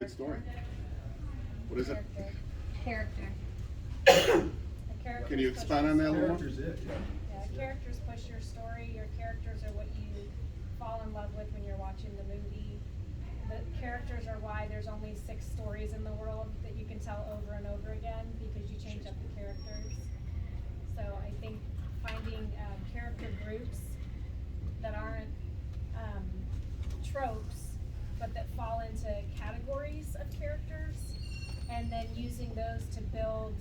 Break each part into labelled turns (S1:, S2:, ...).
S1: story. What is it?
S2: Character.
S1: Can you expand on that a little more?
S3: Character's it, yeah.
S2: Yeah, characters push your story. Your characters are what you fall in love with when you're watching the movie. The characters are why there's only 6 stories in the world that you can tell over and over again, because you change up the characters. So I think finding character groups that aren't tropes, but that fall into categories of characters, and then using those to build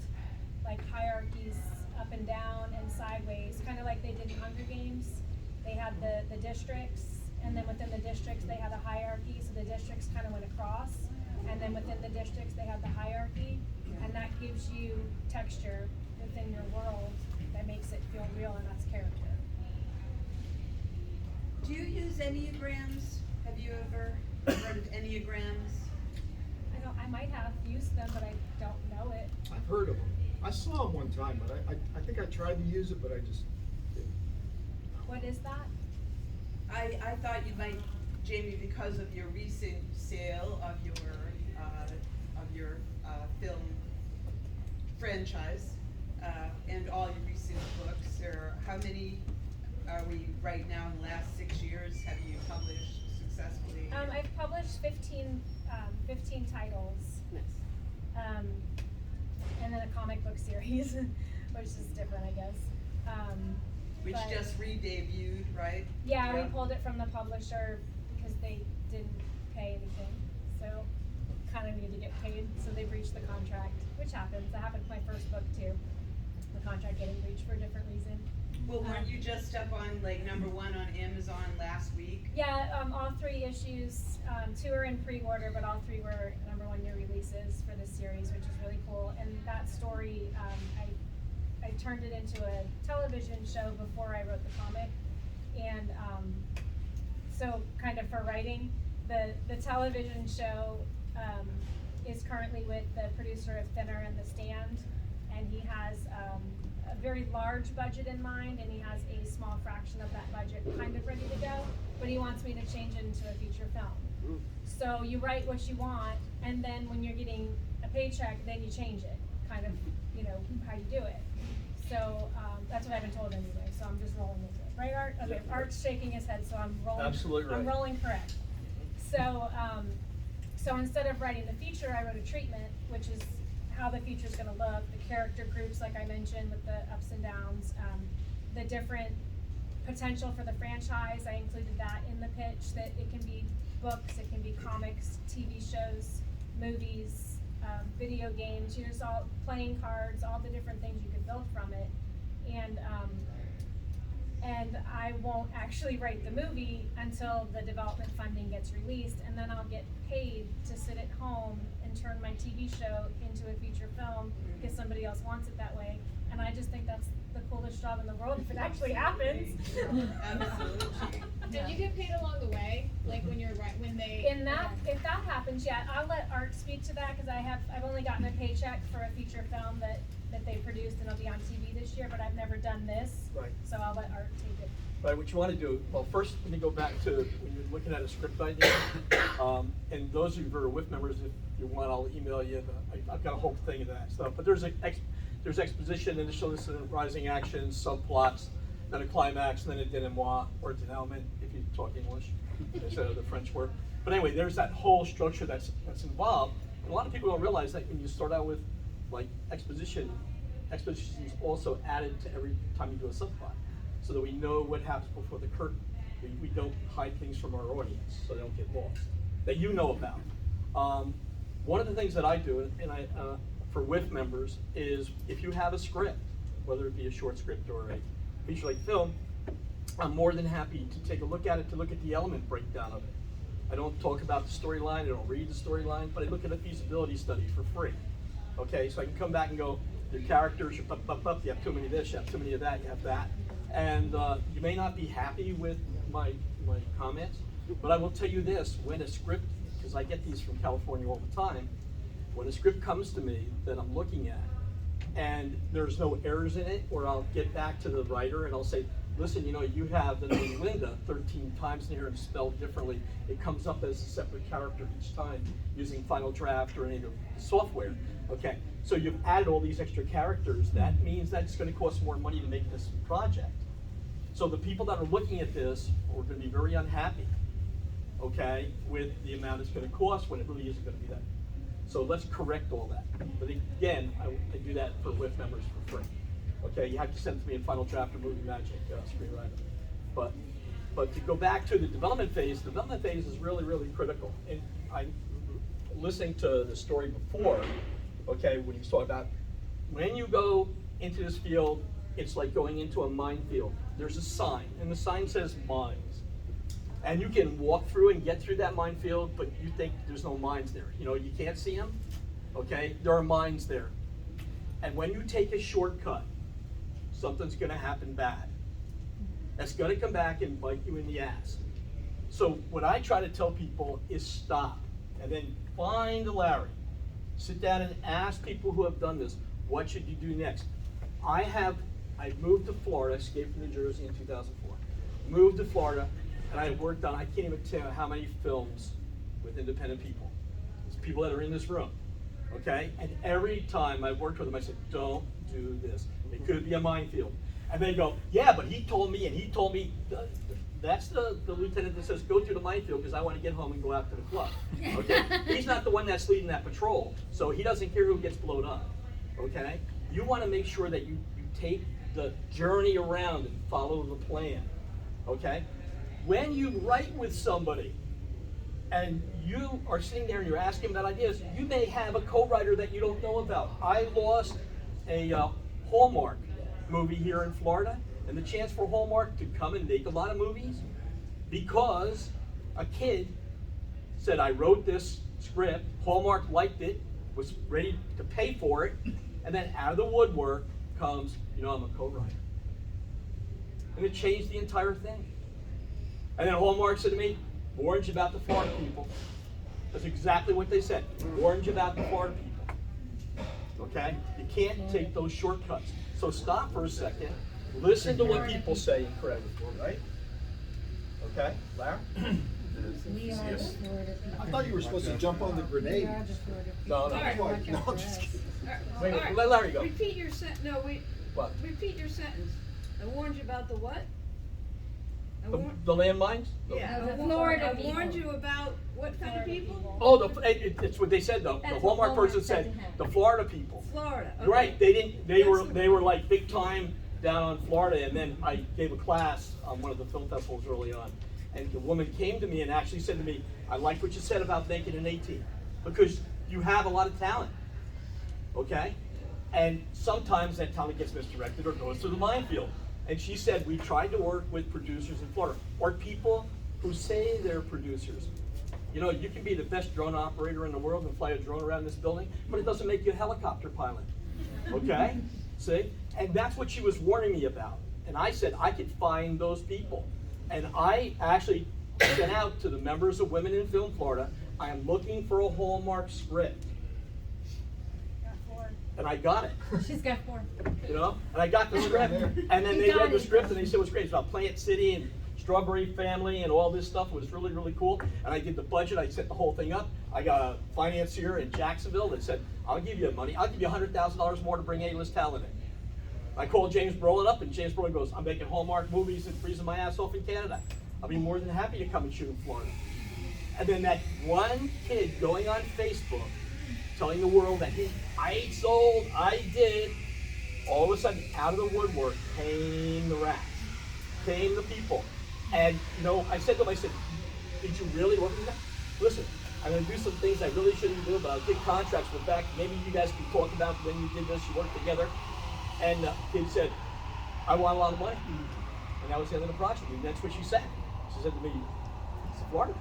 S2: like hierarchies up and down and sideways, kind of like they did in Hunger Games. They had the districts, and then within the districts they had a hierarchy, so the districts kind of went across, and then within the districts they had the hierarchy, and that gives you texture within your world that makes it feel real, and that's character.
S4: Do you use Enneagrams? Have you ever heard of Enneagrams?
S2: I might have used them, but I don't know it.
S3: I've heard of them. I saw them one time, but I think I tried to use it, but I just didn't.
S2: What is that?
S4: I thought you might, Jamie, because of your recent sale of your film franchise and all your recent books. How many are we right now in the last 6 years? Have you published successfully?
S2: I've published 15 titles.
S4: Nice.
S2: And then a comic book series, which is different, I guess.
S4: Which
S2: but-
S4: just re-debuted, right?
S2: Yeah, we pulled it from the publisher because they didn't pay anything, so kind of needed to get paid, so they breached the contract, which happens. That happened with my first book too. The contract getting breached for a different reason.
S4: Well, weren't you just up on like #1 on Amazon last week?
S2: Yeah, all 3 issues, 2 are in pre-order, but all 3 were #1 new releases for this series, which is really cool. And that story, I turned it into a television show before I wrote the comic. And so kind of for writing, the television show is currently with the producer of Thinner and The Stand, and he has a very large budget in mind, and he has a small fraction of that budget kind of ready to go, but he wants me to change it into a feature film. So you write what you want, and then when you're getting a paycheck, then you change it, kind of, how you do it. So that's what I've been told anyway, so I'm just rolling with it. Right, Art? Okay,
S3: Yeah.
S2: Art's shaking his head, so I'm rolling.
S3: Absolutely right.
S2: I'm rolling correct. So, so instead of writing the feature, I wrote a treatment, which is how the feature's gonna look, the character groups, like I mentioned, with the ups and downs, the different potential for the franchise. I included that in the pitch, that it can be books, it can be comics, TV shows, movies, video games, just all playing cards, all the different things you could build from it. And I won't actually write the movie until the development funding gets released, and then I'll get paid to sit at home and turn my TV show into a feature film because somebody else wants it that way. And I just think that's the coolest job in the world if it actually happens.
S4: Absolutely.
S5: And you get paid along the way, like when you're
S2: If that happens, yeah, I'll let Art speak to that, because I've only gotten a paycheck for a feature film that they produced, and it'll be on TV this year, but I've never done this.
S6: Right.
S2: So I'll let Art take it.
S6: Right, what you want to do, well, first, let me go back to when you're looking at a script idea. And those of you who are WIFT members, if you want, I'll email you. I've got a whole thing of that stuff. But there's exposition, initial incident, rising action, subplots, then a climax, and then a denouement or denouement, if you talk English instead of the French word. But anyway, there's that whole structure that's involved. And a lot of people don't realize that when you start out with like exposition is also added to every time you do a subplot, so that we know what happens before the curtain. We don't hide things from our audience, so they don't get lost, that you know about. One of the things that I do, and for WIFT members, is if you have a script, whether it be a short script or a feature-length film, I'm more than happy to take a look at it, to look at the element breakdown of it. I don't talk about the storyline, I don't read the storyline, but I look at a feasibility study for free. Okay, so I can come back and go, your characters, you have too many of this, you have too many of that, you have that. And you may not be happy with my comments, but I will tell you this, when a script, because I get these from California all the time, when a script comes to me that I'm looking at, and there's no errors in it, or I'll get back to the writer and I'll say, listen, you know, you have the name Linda 13 times in here and spelled differently. It comes up as a separate character each time using Final Draft or any of the software. Okay, so you've added all these extra characters. That means that's going to cost more money to make this project. So the people that are looking at this are going to be very unhappy, okay, with the amount it's going to cost when it really isn't going to be that. So let's correct all that. But again, I do that for WIFT members for free. Okay, you have to send it to me in Final Draft or Movie Magic screenwriter. But to go back to the development phase is really, really critical. And I'm listening to the story before, okay, when you talk about when you go into this field, it's like going into a minefield. There's a sign, and the sign says mines. And you can walk through and get through that minefield, but you think there's no mines there. You know, you can't see them, okay? There are mines there. And when you take a shortcut, something's gonna happen bad. That's gonna come back and bite you in the ass. So what I try to tell people is stop, and then find a Larry. Sit down and ask people who have done this, what should you do next? I moved to Florida, escaped from New Jersey in 2004. Moved to Florida, and I worked on, I can't even tell you how many films with independent people. It's people that are in this room, okay? And every time I worked with them, I said, don't do this. It could be a minefield. And they go, yeah, but he told me, and he told me, that's the lieutenant that says, go through the minefield because I want to get home and go out to the club, okay? He's not the one that's leading that patrol, so he doesn't care who gets blown up, okay? You want to make sure that you take the journey around and follow the plan, okay? When you write with somebody and you are sitting there and you're asking about ideas, you may have a co-writer that you don't know about. I lost a Hallmark movie here in Florida, and the chance for Hallmark to come and make a lot of movies because a kid said, I wrote this script, Hallmark liked it, was ready to pay for it, and then out of the woodwork comes, you know, I'm a co-writer. And it changed the entire thing. And then Hallmark said to me, orange about the Florida people. That's exactly what they said. Orange about the Florida people. Okay? You can't take those shortcuts. So stop for a second, listen to what people say in credit, right? Okay, Larry?
S3: I thought you were supposed to jump on the grenade.
S6: No, no.
S3: That's why- No, I'm just kidding.
S6: Wait, let Larry go.
S7: Repeat your
S6: What?
S7: repeat your sentence. I warned you about the what?
S6: The landmines?
S7: Yeah,
S2: The
S7: I
S2: Florida
S7: warned
S2: people.
S7: you about what kind of people?
S6: Oh, it's what they said though. The
S2: That's what
S6: Hallmark
S2: Hallmark
S6: person
S2: said
S6: said,
S2: to him.
S6: the Florida people.
S7: Florida. Okay.
S6: Right, they
S7: That's
S6: were like big time down on Florida, and then I gave a class on one of the film festivals early on. And the woman came to me and actually said to me, I like what you said about Naked and 18, because you have a lot of talent, okay? And sometimes that talent gets misdirected or goes to the minefield. And she said, we tried to work with producers in Florida, or people who say they're producers. You know, you can be the best drone operator in the world and fly a drone around this building, but it doesn't make you a helicopter pilot, okay? See? And that's what she was warning me about. And I said, I could find those people. And I actually sent out to the members of Women in Film Florida, I am looking for a Hallmark script. And I got it.
S2: She's got 4.
S6: You know, and I got the script, and then they
S2: You got
S6: read the
S2: it.
S6: script and they said it was great. It's about Plant City and Strawberry Family and all this stuff. It was really, really cool. And I did the budget. I set the whole thing up. I got a financier in Jacksonville that said, I'll give you money. I'll give you $100,000 more to bring A-list talent in. I called James Brolin up, and James Brolin goes, I'm making Hallmark movies and freezing my ass off in Canada. I'll be more than happy to come and shoot in Florida. And then that one kid going on Facebook telling the world that I ate sold, I did. All of a sudden, out of the woodwork came the rats, came the people. And, you know, I said to them, I said, did you really work with that? Listen, I'm going to do some things I really shouldn't do, but I'll get contracts with back. Maybe you guys can talk about when you did this, you worked together. And the kid said, I want a lot of money. And that was the end of the project. And that's what she said. She said to me, it's Florida.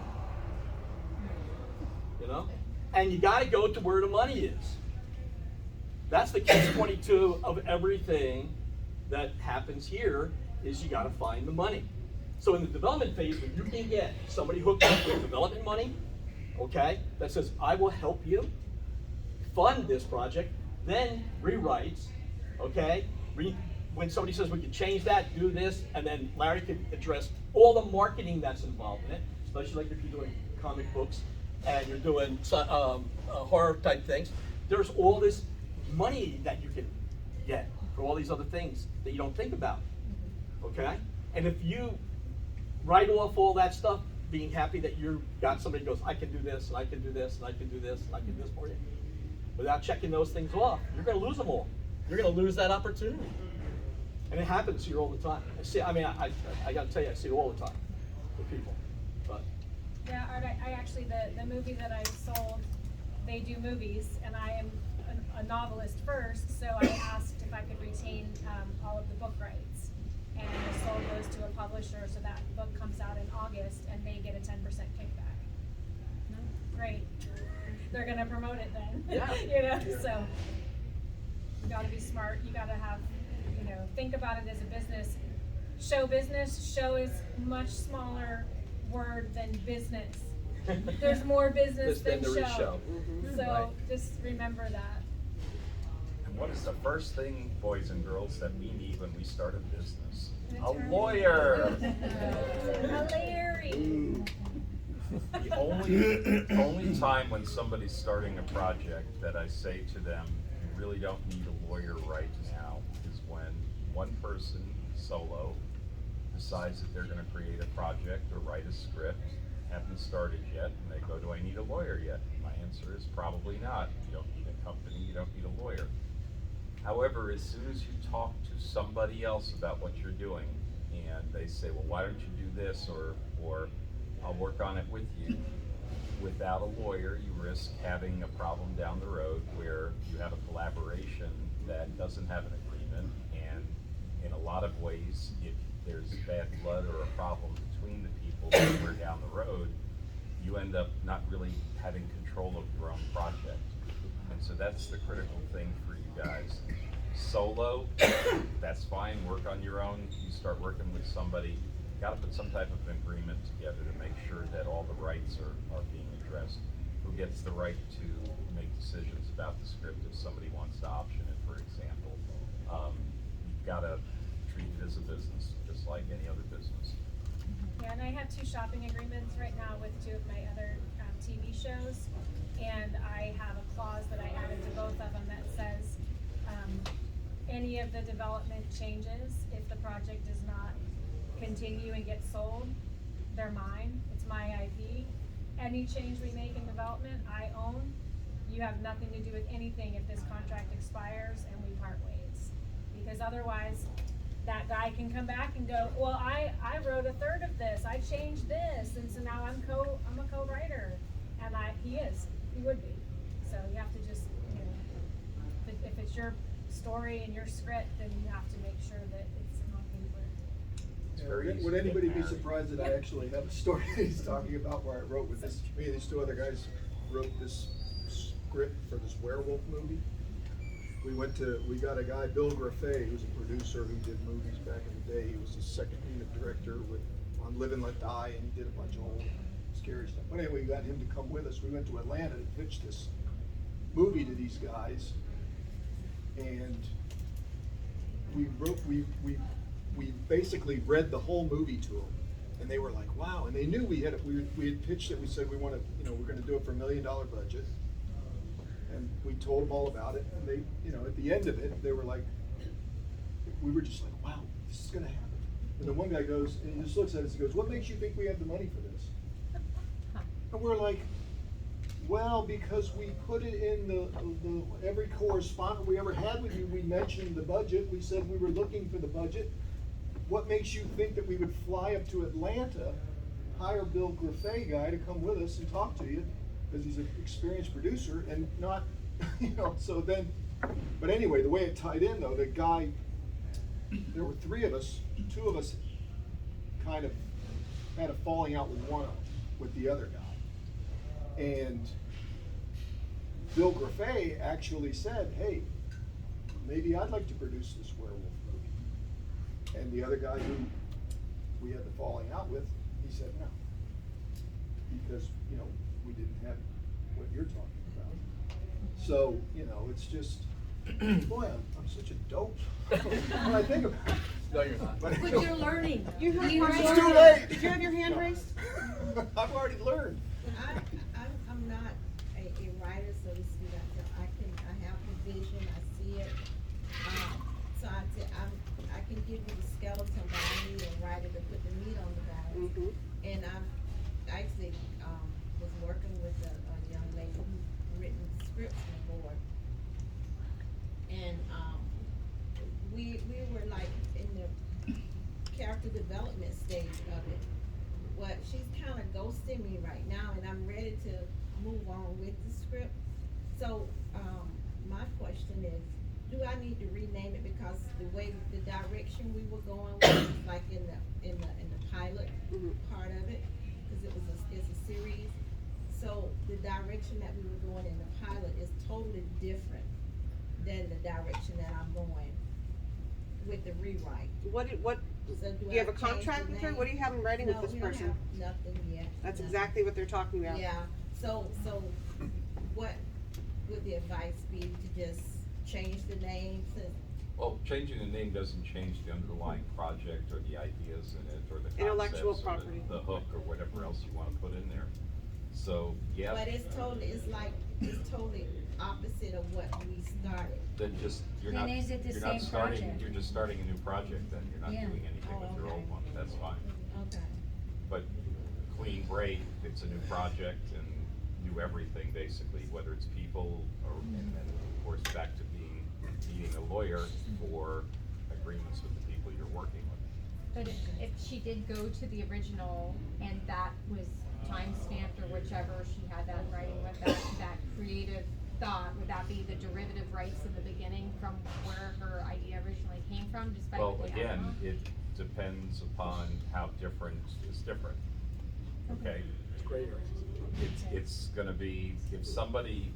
S6: You know? And you got to go to where the money is. That's the catch-22 of everything that happens here, is you got to find the money. So in the development phase, when you can get somebody hooked up with development money, okay, that says, I will help you fund this project, then rewrites, okay, when somebody says we can change that, do this, and then Larry could address all the marketing that's involved in it, especially like if you're doing comic books and you're doing horror type things. There's all this money that you can get for all these other things that you don't think about, okay? And if you write off all that stuff, being happy that you got somebody who goes, I can do this, and I can do this, and I can do this, and I can do this for you, without checking those things off, you're gonna lose them all. You're gonna lose that opportunity. And it happens here all the time. I gotta tell you, I see it all the time with people, but.
S2: Yeah, Art, I actually, the movie that I sold, they do movies, and I am a novelist first, so I asked if I could retain all of the book rights. And I sold those to a publisher, so that book comes out in August, and they get a 10% kickback. Great. They're gonna promote it then.
S6: Yeah.
S2: You know, so you gotta be smart. You gotta have, you know, think about it as a business. Show business. Show is much smaller word than business. There's more business than
S6: there is
S2: show.
S6: show.
S2: So
S6: Right.
S2: just remember that.
S8: And what is the first thing, boys and girls, that we need when we start a business?
S2: An
S8: A
S2: attorney.
S8: lawyer.
S2: Larry.
S8: The only time when somebody's starting a project that I say to them, you really don't need a lawyer right now, is when one person solo decides that they're gonna create a project or write a script, haven't started yet, and they go, do I need a lawyer yet? My answer is probably not. You don't need a company, you don't need a lawyer. However, as soon as you talk to somebody else about what you're doing, and they say, well, why don't you do this, or I'll work on it with you. Without a lawyer, you risk having a problem down the road where you have a collaboration that doesn't have an agreement, and in a lot of ways, if there's bad blood or a problem between the people somewhere down the road, you end up not really having control of your own project. And so that's the critical thing for you guys. Solo, that's fine, work on your own. You start working with somebody, gotta put some type of an agreement together to make sure that all the rights are being addressed. Who gets the right to make decisions about the script if somebody wants to option it, for example. You've gotta treat it as a business, just like any other business.
S2: Yeah, and I have 2 shopping agreements right now with 2 of my other TV shows. And I have a clause that I added to both of them that says, any of the development changes, if the project does not continue and get sold, they're mine, it's my IP. Any change we make in development, I own. You have nothing to do with anything if this contract expires and we part ways. Because otherwise, that guy can come back and go, well, I wrote a third of this, I changed this, and so now I'm a co-writer. And he would be. So you have to just, you know, if it's your story and your script, then you have to make sure that it's on paper.
S8: It's very easy
S3: Would
S8: to get
S3: anybody be
S8: married.
S3: surprised that I actually have a story that he's talking about where I wrote with this, me and these 2 other guys wrote this script for this werewolf movie? We got a guy, Bill Graffet, who's a producer who did movies back in the day. He was the second unit director on Live and Let Die, and he did a bunch of old scary stuff. But anyway, we got him to come with us. We went to Atlanta to pitch this movie to these guys, and we basically read the whole movie to them, and they were like, "Wow!" And they knew we had pitched it. We said we want to, we're going to do it for $1 million budget, and we told them all about it. And they, at the end of it, they were like, we were just like, "Wow, this is going to happen." And the one guy goes, and he just looks at us and goes, "What makes you think we have the money for this?" And we're like, well, because we put it in the every correspondent we ever had with you, we mentioned the budget. We said we were looking for the budget. What makes you think that we would fly up to Atlanta, hire Bill Graffet guy to come with us and talk to you, because he's an experienced producer, and not, so then, but anyway, the way it tied in though, the guy, there were 3 of us, 2 of us kind of had a falling out with the other guy. And Bill Graffet actually said, hey, maybe I'd like to produce this werewolf movie. And the other guy who we had the falling out with, he said no. Because, we didn't have what you're talking about. So, it's just, Boy, I'm such a dope. When I think about it.
S6: No, you're not.
S3: But
S7: But you're learning.
S9: You have
S7: You're
S3: It's
S9: one-
S3: too
S7: learning.
S3: late.
S9: Did you have your hand raised?
S3: I've already learned.
S10: I'm not a writer, so to speak. I have the vision, I see it. So I can give you the skeleton, but I need a writer to put the meat on the bones.
S9: Mhm.
S10: And I've actually, was working with a young lady who's written scripts before. And, we were like in the character development stage of it. What, she's kinda ghosting me right now, and I'm ready to move on with the script. So, my question is, do I need to rename it because the way, the direction we were going was like in the pilot
S9: Mhm.
S10: part of it? Cause it's a series. So the direction that we were going in the pilot is totally different than the direction that I'm going with the rewrite.
S9: What,
S10: So
S9: do you have a
S10: I change
S9: contract
S10: the
S9: with her?
S10: name?
S9: What do you have in writing with this
S10: No, we
S9: person?
S10: don't have nothing yet.
S9: That's
S10: nothing.
S9: exactly what they're talking about.
S10: Yeah, so what would the advice be to just change the name to?
S8: Well, changing the name doesn't change the underlying project or the ideas in it or the
S9: Intellectual
S8: concepts or
S9: property.
S8: the hook or whatever else you wanna put in there. So, yeah.
S10: But it's totally opposite of what we started.
S8: Then just, you're
S11: Then
S8: not,
S11: is it the
S8: you're not
S11: same
S8: starting,
S11: project?
S8: you're just starting a new project then, you're not
S11: Yeah.
S8: doing anything
S10: Oh,
S8: with your
S10: okay.
S8: old one, that's fine.
S10: Okay.
S8: But clean break, it's a new project and new everything basically, whether it's people or, and then of course back to needing a lawyer for agreements with the people you're working with.
S5: But if she did go to the original and that was time stamped or whichever, she had that in writing with that creative thought, would that be the derivative rights in the beginning from where her idea originally came from, despite
S8: Well,
S5: what they have
S8: again,
S5: now?
S8: it depends upon how different is different, okay?
S6: It's gray area.
S8: It's gonna be, if somebody,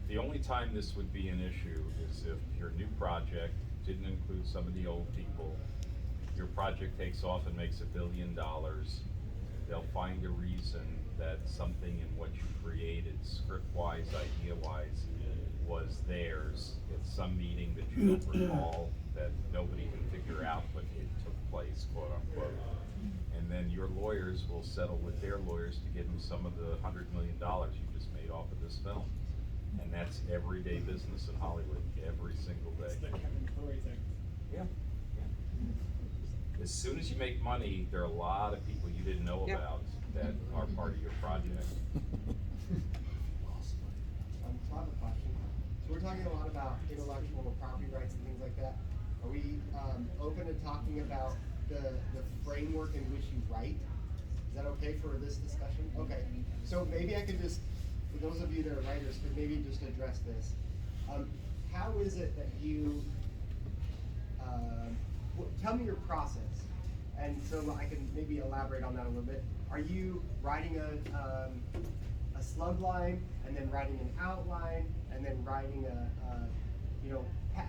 S8: the only time this would be an issue is if your new project didn't include some of the old people. Your project takes off and makes $1 billion, they'll find a reason that something in what you created, script-wise, idea-wise, was theirs at some meeting that you don't recall, that nobody can figure out, but it took place, quote unquote. And then your lawyers will settle with their lawyers to give them some of the $100 million you just made off of this film. And that's everyday business in Hollywood, every single day. Yeah. As soon as you make money, there are a lot of people you didn't know
S9: Yep.
S8: about that are part of your project.
S12: So I have a question. So we're talking a lot about intellectual property rights and things like that. Are we open to talking about the framework in which you write? Is that okay for this discussion? Okay. So maybe I could just, for those of you that are writers, could maybe just address this. How is it that you, tell me your process. And so I can maybe elaborate on that a little bit. Are you writing a slug line and then writing an outline and then writing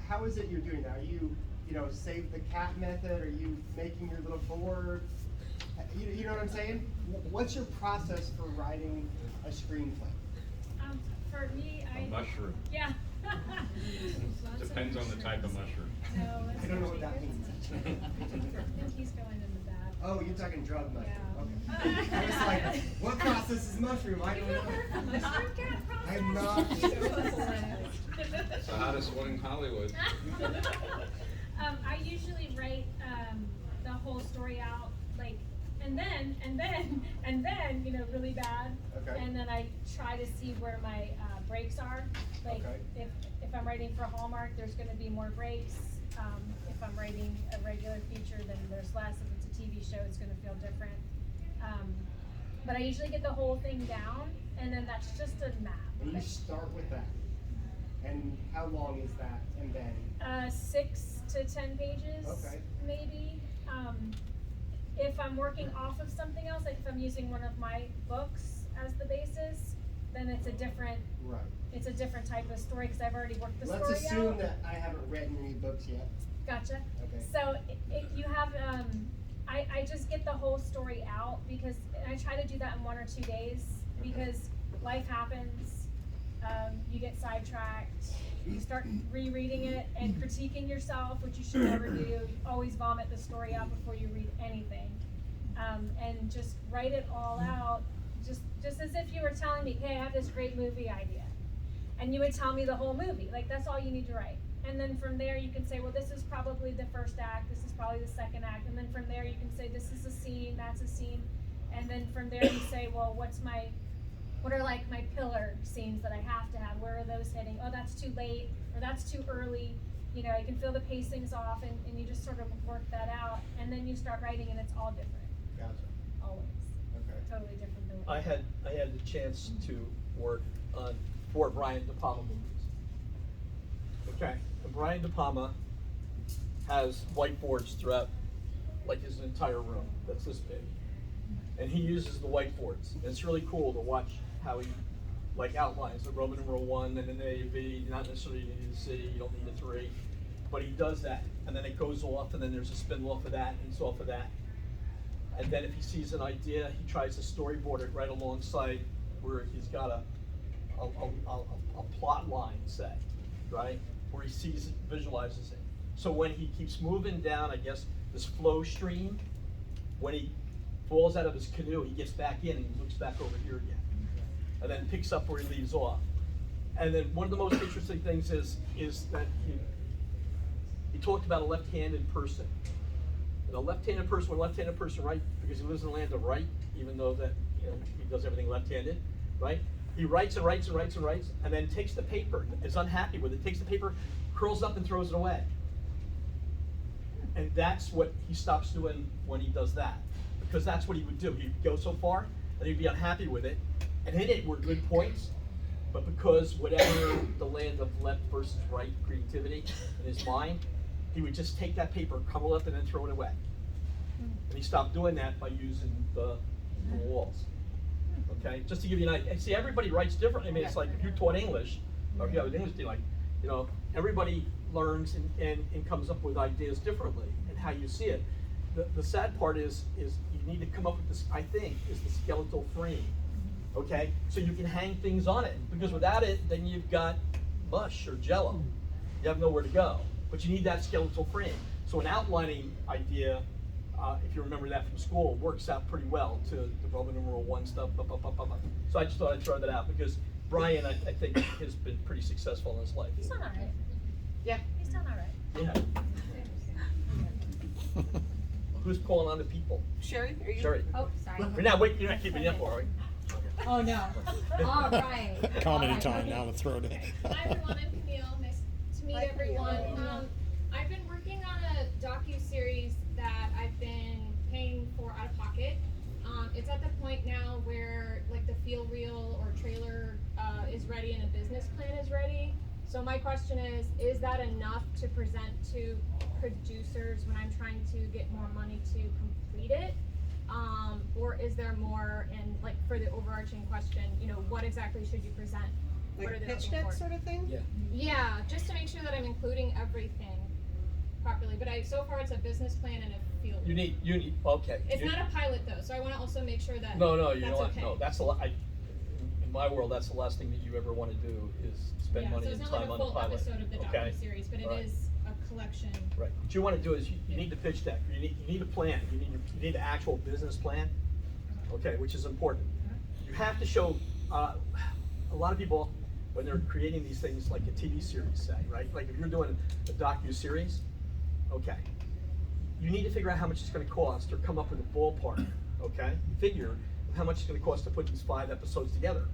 S12: how is it you're doing that? Are you, save the cat method? Are you making your little board? You know what I'm saying? What's your process for writing a screenplay?
S2: For me,
S8: A mushroom.
S2: Yeah.
S8: Depends on the type of mushroom.
S2: No, it's
S12: I don't know what that
S2: actually-
S12: means.
S2: I think he's going in the bad.
S12: Oh, you're talking drug mushroom.
S2: Yeah.
S12: Okay. I was like, what process is mushroom? I don't know.
S2: Mushroom cat process?
S12: I'm not.
S8: It's the hottest one in Hollywood.
S2: I usually write, the whole story out, like, and then, really bad.
S12: Okay.
S2: And then I try to see where my, breaks are. Like,
S12: Okay.
S2: if I'm writing for Hallmark, there's gonna be more breaks. If I'm writing a regular feature, then there's less. If it's a TV show, it's gonna feel different. But I usually get the whole thing down, and then that's just a map.
S12: And you start with that. And how long is that? And then?
S2: 6 to 10 pages,
S12: Okay.
S2: maybe. If I'm working off of something else, like if I'm using one of my books as the basis, then it's a different type of story because I've already worked the story out.
S12: Let's assume that I haven't written any books yet.
S2: Gotcha.
S12: Okay.
S2: So you have, I just get the whole story out because I try to do that in 1 or 2 days because life happens. You get sidetracked. You start rereading it and critiquing yourself, which you should never do. You always vomit the story out before you read anything. And just write it all out, just as if you were telling me, hey, I have this great movie idea. And you would tell me the whole movie. Like, that's all you need to write. And then from there you can say, well, this is probably the first act, this is probably the second act. And then from there you can say, this is a scene, that's a scene. And then from there you say, well, what are like my pillar scenes that I have to have? Where are those hitting? Oh, that's too late, or that's too early. You know, you can feel the pacings off, and you just sort of work that out. And then you start writing, and it's all different.
S12: Gotcha.
S2: Always.
S12: Okay.
S2: Totally different than
S6: I had the chance to work on 4 Brian De Palma movies. Okay, and Brian De Palma has whiteboards throughout, like his entire room. That's this big, and he uses the whiteboards. And it's really cool to watch how he like outlines the Roman numeral 1 and an A, B. You not necessarily need a C. You don't need a 3, but he does that, and then it goes off, and then there's a spindle off of that, and it's off of that. And then if he sees an idea, he tries to storyboard it right alongside where he's got a plot line, say, right? Where he sees it, visualizes it. So when he keeps moving down, I guess, this flow stream, when he falls out of his canoe, he gets back in and he looks back over here again. And then picks up where he leaves off. And then one of the most interesting things is that he talked about a left-handed person. And a left-handed person, right, because he lives in the land of right, even though that, you know, he does everything left-handed, right? He writes and writes and writes and writes, and then takes the paper, is unhappy with it, takes the paper, curls up and throws it away. And that's what he stops doing when he does that. Because that's what he would do. He'd go so far, and he'd be unhappy with it. And in it were good points, but because whatever the land of left versus right creativity in his mind, he would just take that paper, crumble up, and then throw it away. And he stopped doing that by using the walls. Okay, just to give you an idea. See, everybody writes differently. I mean, it's like if you taught English, or if you have an English team, like, you know, everybody learns and comes up with ideas differently and how you see it. The sad part is you need to come up with this, I think, is the skeletal frame. Okay, so you can hang things on it, because without it, then you've got mush or jello. You have nowhere to go. But you need that skeletal frame. So an outlining idea, if you remember that from school, works out pretty well to the Roman numeral 1 stuff. So I just thought I'd throw that out, because Brian, I think, has been pretty successful in his life.
S2: He's done all right.
S9: Yeah.
S2: He's done all right.
S6: Yeah. Who's calling on the people?
S9: Sherry, are you?
S6: Sherry.
S5: Oh, sorry.
S6: You're not keeping me up, are we?
S5: Oh, no. All right.
S11: Comedy
S5: All right,
S11: time
S5: okay.
S11: now to throw it in.
S13: Hi everyone, I'm Camille. Nice to meet
S10: Hi,
S13: everyone.
S10: Camille.
S13: I've been working on a docu-series that I've been paying for out of pocket. It's at the point now where like the feel reel or trailer is ready and a business plan is ready. So my question is that enough to present to producers when I'm trying to get more money to complete it? Or is there more? And like for the overarching question, you know, what exactly should you present? What are
S9: Like
S13: they
S9: pitch
S13: looking
S9: deck
S13: for?
S9: sort of thing?
S6: Yeah.
S13: Yeah, just to make sure that I'm including everything properly. But so far it's a business plan and a field.
S6: You need, okay.
S13: It's not a pilot though, so I want to also make sure that
S6: No, you
S13: that's
S6: know what,
S13: okay.
S6: no, that's in my world, that's the last thing that you ever want to do is spend money and time on the pilot.
S13: So it's not like a full episode of the
S6: Okay?
S13: docu-series, but it
S6: Right.
S13: is a collection.
S6: Right, what you want to do is you need the pitch deck, you need a plan, you need an actual business plan, okay, which is important. You have to show, a lot of people, when they're creating these things like a TV series, say, right? Like if you're doing a docu-series, okay, you need to figure out how much it's going to cost or come up with a ballpark, okay? Figure how much it's going to cost to put these 5 episodes together.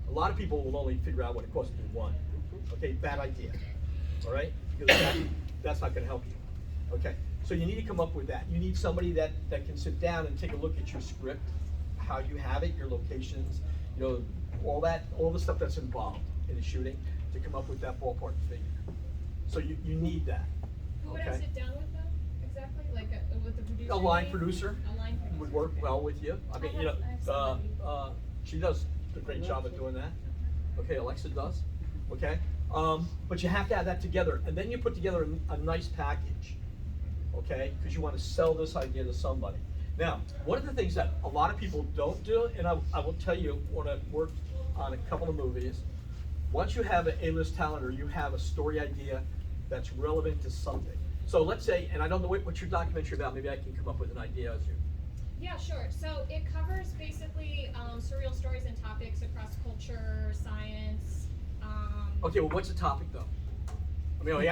S6: A lot of people will only figure out what it costs to do 1. Okay, bad idea, all right? Because that's not going to help you, okay? So you need to come up with that. You need somebody that can sit down and take a look at your script, how you have it, your locations, you know, all the stuff that's involved in the shooting to come up with that ballpark figure. So you need that,
S13: Who would I
S6: okay?
S13: sit down with though, exactly? Like with the producer?
S6: A line
S13: maybe?
S6: producer
S13: A line producer.
S6: would work well with you. I mean, you know, she does a great job at doing that. Okay, Alexa does, okay? But you have to have that together, and then you put together a nice package, okay? Because you want to sell this idea to somebody. Now, one of the things that a lot of people don't do, and I will tell you, when I worked on a couple of movies, once you have an A-list talent or you have a story idea that's relevant to something. So let's say, and I don't know what's your documentary about, maybe I can come up with an idea as you.
S13: Yeah, sure. So it covers basically surreal stories and topics across culture, science.
S6: Okay, well, what's the topic though? I mean, I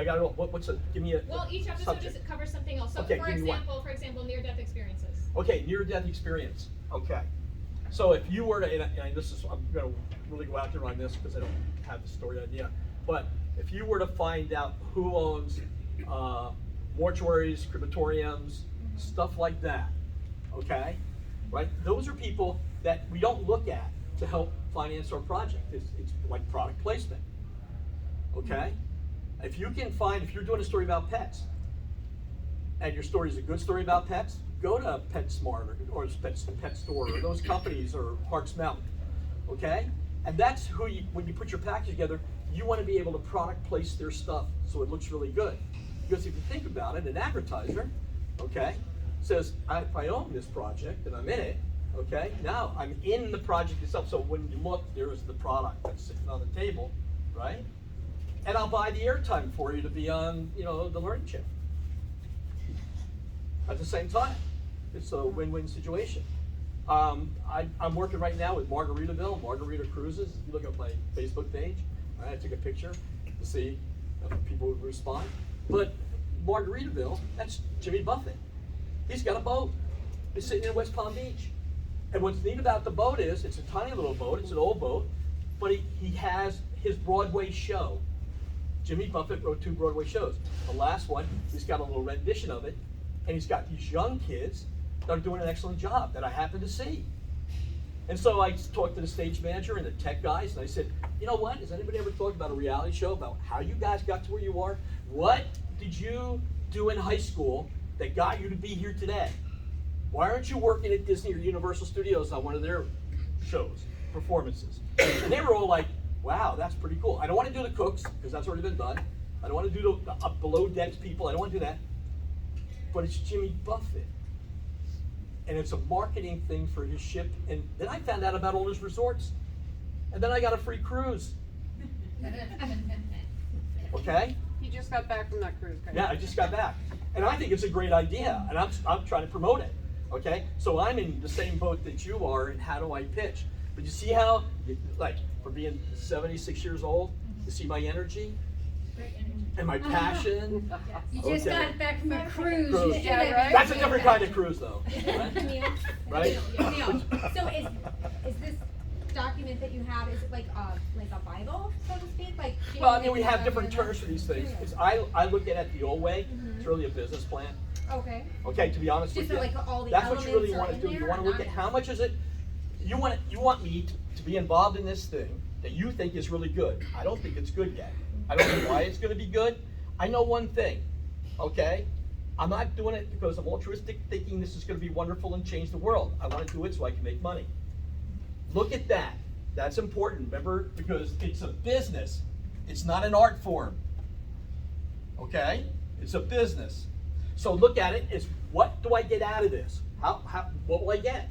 S6: gotta know, give me a
S13: Well, each episode
S6: subject.
S13: just covers something else. So
S6: Okay,
S13: for
S6: give me one.
S13: example, near-death experiences.
S6: Okay, near-death experience. Okay. So if you were to, and this is, I'm gonna really go out there on this because I don't have the story idea, but if you were to find out who owns mortuaries, crematoriums, stuff like that, okay? Right? Those are people that we don't look at to help finance our project. It's like product placement, okay? If you can find, if you're doing a story about pets, and your story is a good story about pets, go to PetSmart or Pet Store or those companies or Hart's Mountain, okay? And that's who you, when you put your package together, you want to be able to product place their stuff so it looks really good. Because if you think about it, an advertiser, okay, says, if I own this project and I'm in it, okay, now I'm in the project itself. So when you look, there's the product that's sitting on the table, right? And I'll buy the airtime for you to be on, you know, the learning channel. At the same time, it's a win-win situation. I'm working right now with Margaritaville, Margarita Cruises. If you look at my Facebook page, I took a picture to see if people would respond. But Margaritaville, that's Jimmy Buffett. He's got a boat. He's sitting in West Palm Beach. And what's neat about the boat is, it's a tiny little boat, it's an old boat, but he has his Broadway show. Jimmy Buffett wrote 2 Broadway shows. The last one, he's got a little rendition of it, and he's got these young kids that are doing an excellent job that I happen to see. And so I talked to the stage manager and the tech guys, and I said, you know what, has anybody ever thought about a reality show about how you guys got to where you are? What did you do in high school that got you to be here today? Why aren't you working at Disney or Universal Studios on one of their shows, performances? And they were all like, wow, that's pretty cool. I don't want to do the cooks, because that's already been done. I don't want to do the up below decks people, I don't want to do that. But it's Jimmy Buffett. And it's a marketing thing for his ship. And then I found out about all his resorts. And then I got a free cruise. Okay?
S9: He just got back from that cruise, guys.
S6: Yeah, I just got back. And I think it's a great idea. And I'm trying to promote it. Okay? So I'm in the same boat that you are, and how do I pitch? But you see how, like, for being 76 years old, you see my energy? And my passion.
S5: You just
S6: Okay.
S5: got back from a cruise.
S6: Cruise.
S5: You should have-
S6: That's a different kind of cruise, though. Right?
S5: Neil, so is this document that you have, is it like a Bible, so to speak? Like,
S6: Well, I mean, we have different terms for these things. I look at it the old way. It's really a business plan.
S5: Okay.
S6: Okay, to be honest
S5: Just
S6: with
S5: so,
S6: you.
S5: like, all the
S6: That's what you really
S5: elements are
S6: want to
S5: in
S6: do. You
S5: there
S6: want to
S5: or
S6: look at
S5: not?
S6: how much is it. You want me to be involved in this thing that you think is really good. I don't think it's good yet. I don't know why it's going to be good. I know one thing, okay? I'm not doing it because I'm altruistic, thinking this is going to be wonderful and change the world. I want to do it so I can make money. Look at that. That's important, remember? Because it's a business. It's not an art form. Okay? It's a business. So look at it as, what do I get out of this? What will I get?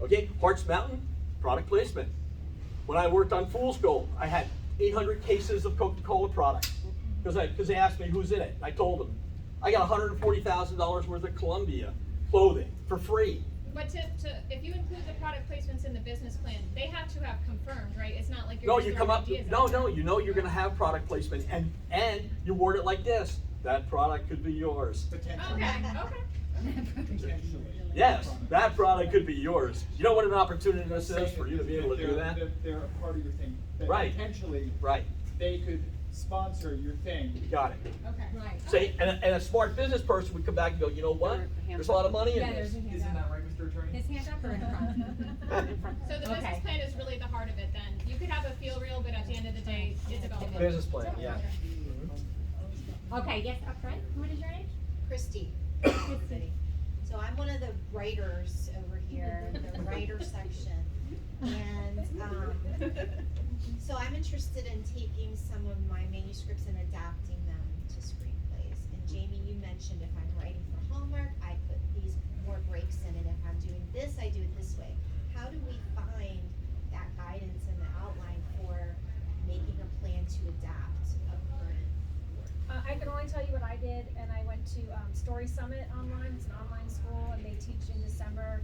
S6: Okay, Hart's Mountain, product placement. When I worked on Fool's Gold, I had 800 cases of Coca-Cola products because they asked me who's in it. I told them. I got $140,000 worth of Columbia clothing for free.
S13: But if you include the product placements in the business plan, they have to have confirmed, right? It's not like you're
S6: No,
S13: just
S6: you
S13: throwing
S6: come up.
S13: ideas
S6: No,
S13: out there.
S6: no, you know you're going to have product placement, and you word it like this: that product could be yours.
S13: Okay, okay.
S6: Yes, that product could be yours. You know what an opportunity this is for you to be able to do that?
S11: They're a part of your thing. That
S6: Right.
S11: Potentially,
S6: Right.
S11: they could sponsor your thing.
S6: You got it.
S13: Okay.
S5: Right.
S6: See, and a smart business person would come back and go, you know what? There's a lot of money in
S5: Yeah,
S6: this.
S5: there's a hand
S11: Isn't
S5: up.
S11: that right, Mr. Attorney?
S5: His hand up or in front? In front.
S13: So the business
S5: Okay.
S13: plan is really the heart of it then. You could have a feel real, but at the end of the day, it's about the
S6: Business plan, yeah.
S5: Okay, yes, up front. What is your name?
S14: Christy.
S5: Christy.
S14: So I'm one of the writers over here, the writer section. And so I'm interested in taking some of my manuscripts and adapting them to screenplays. And Jamie, you mentioned if I'm writing for Hallmark, I put these more breaks in, and if I'm doing this, I do it this way. How do we find that guidance and the outline for making a plan to adapt a current work?
S2: I can only tell you what I did, and I went to Story Summit online. It's an online school, and they teach in December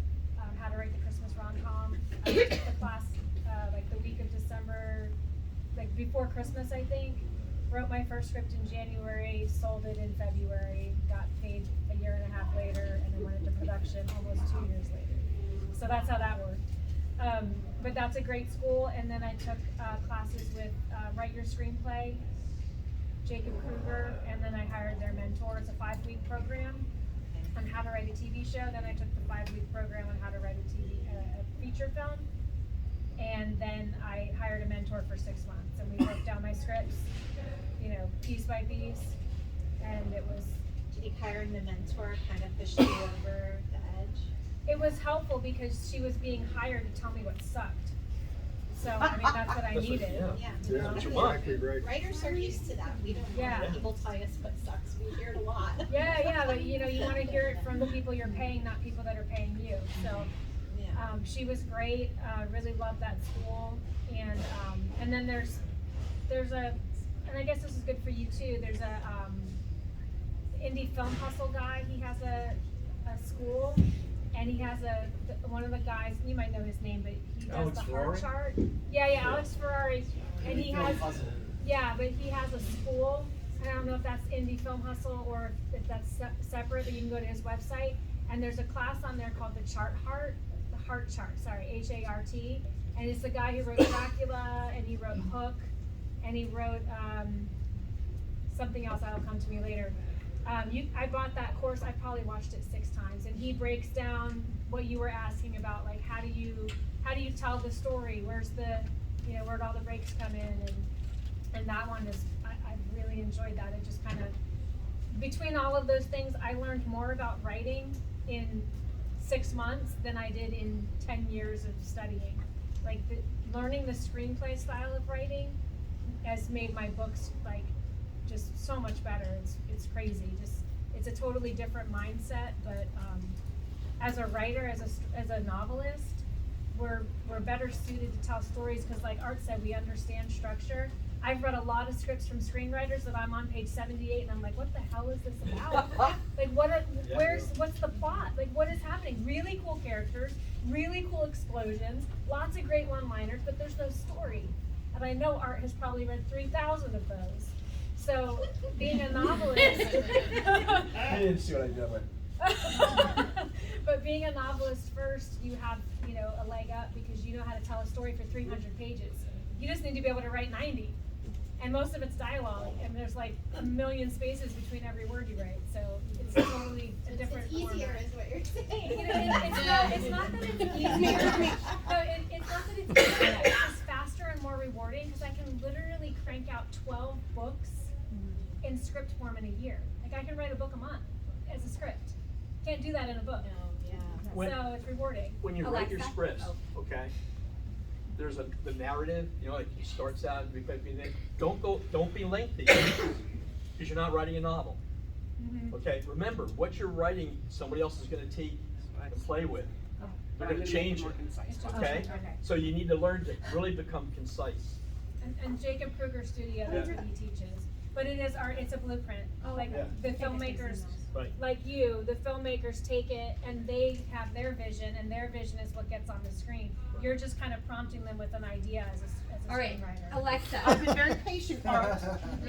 S2: how to write the Christmas rom-com. I took the class like the week of December, like before Christmas, I think. Wrote my first script in January, sold it in February, got paid a year and a half later, and then went into production almost 2 years later. So that's how that worked. But that's a great school, and then I took classes with Write Your Screenplay, Jacob Kruger, and then I hired their mentor. It's a 5-week program on how to write a TV show. Then I took the 5-week program on how to write a feature film. And then I hired a mentor for 6 months, and we worked down my scripts, you know, piece by piece, and it was.
S14: Do you think hiring the mentor kind of pushed you over the edge?
S2: It was helpful because she was being hired to tell me what sucked. So, I mean, that's what I needed.
S14: Yeah.
S3: Yeah, that's exactly right.
S14: Writers are used to that. We don't
S2: Yeah.
S14: want people telling us what sucks. We hear it a lot.
S2: Yeah, but you know, you want to hear it from the people you're paying, not people that are paying you. So, she was great. Really loved that school. And then there's a, and I guess this is good for you too. There's a indie film hustle guy. He has a school, and he has one of the guys. You might know his name, but he does
S6: Alex
S2: the
S6: Ferrari?
S2: heart chart. Yeah, Alex Ferrari, and he has. Yeah, but he has a school. I don't know if that's Indie Film Hustle or if that's separate, but you can go to his website. And there's a class on there called the Heart Chart, H-A-R-T. And it's the guy who wrote Dracula, and he wrote Hook, and he wrote something else that'll come to me later. I bought that course, I probably watched it 6 times, and he breaks down what you were asking about, like how do you tell the story, where'd all the breaks come in, and that one is, I really enjoyed that. It just kind of, between all of those things, I learned more about writing in 6 months than I did in 10 years of studying. Like learning the screenplay style of writing has made my books like just so much better. It's crazy. It's a totally different mindset. But as a writer, as a novelist, we're better suited to tell stories because, like Art said, we understand structure. I've read a lot of scripts from screenwriters that I'm on page 78 and I'm like, what the hell is this about? Like, what's the plot? Like, what is happening? Really cool characters, really cool explosions, lots of great one-liners, but there's no story. And I know Art has probably read 3,000 of those. So, being a novelist.
S6: I didn't see what I did with.
S2: But being a novelist first, you have, a leg up because you know how to tell a story for 300 pages. You just need to be able to write 90. And most of it's dialogue, and there's like a million spaces between every word you write. So it's totally a different
S14: It's easier,
S2: format.
S14: is what you're saying.
S2: It's not that it's easier. No, it's not that it's easier. It's just faster and more rewarding because I can literally crank out 12 books in script form in a year. Like I can write a book a month as a script. Can't do that in a book. So it's rewarding.
S6: When you write your scripts, okay, there's the narrative, like it starts out, don't be lengthy, because you're not writing a novel. Okay, remember, what you're writing, somebody else is gonna take and play with. They're gonna change it, okay? So you need to learn to really become concise.
S2: And Jacob Kruger Studio, that's what he teaches. But it is art, it's a blueprint. Like the filmmakers, like you, the filmmakers take it and they have their vision, and their vision is what gets on the screen. You're just kind of prompting them with an idea as a
S5: All right,
S2: screenwriter.
S5: Alexa.
S7: I've been very patient, Art.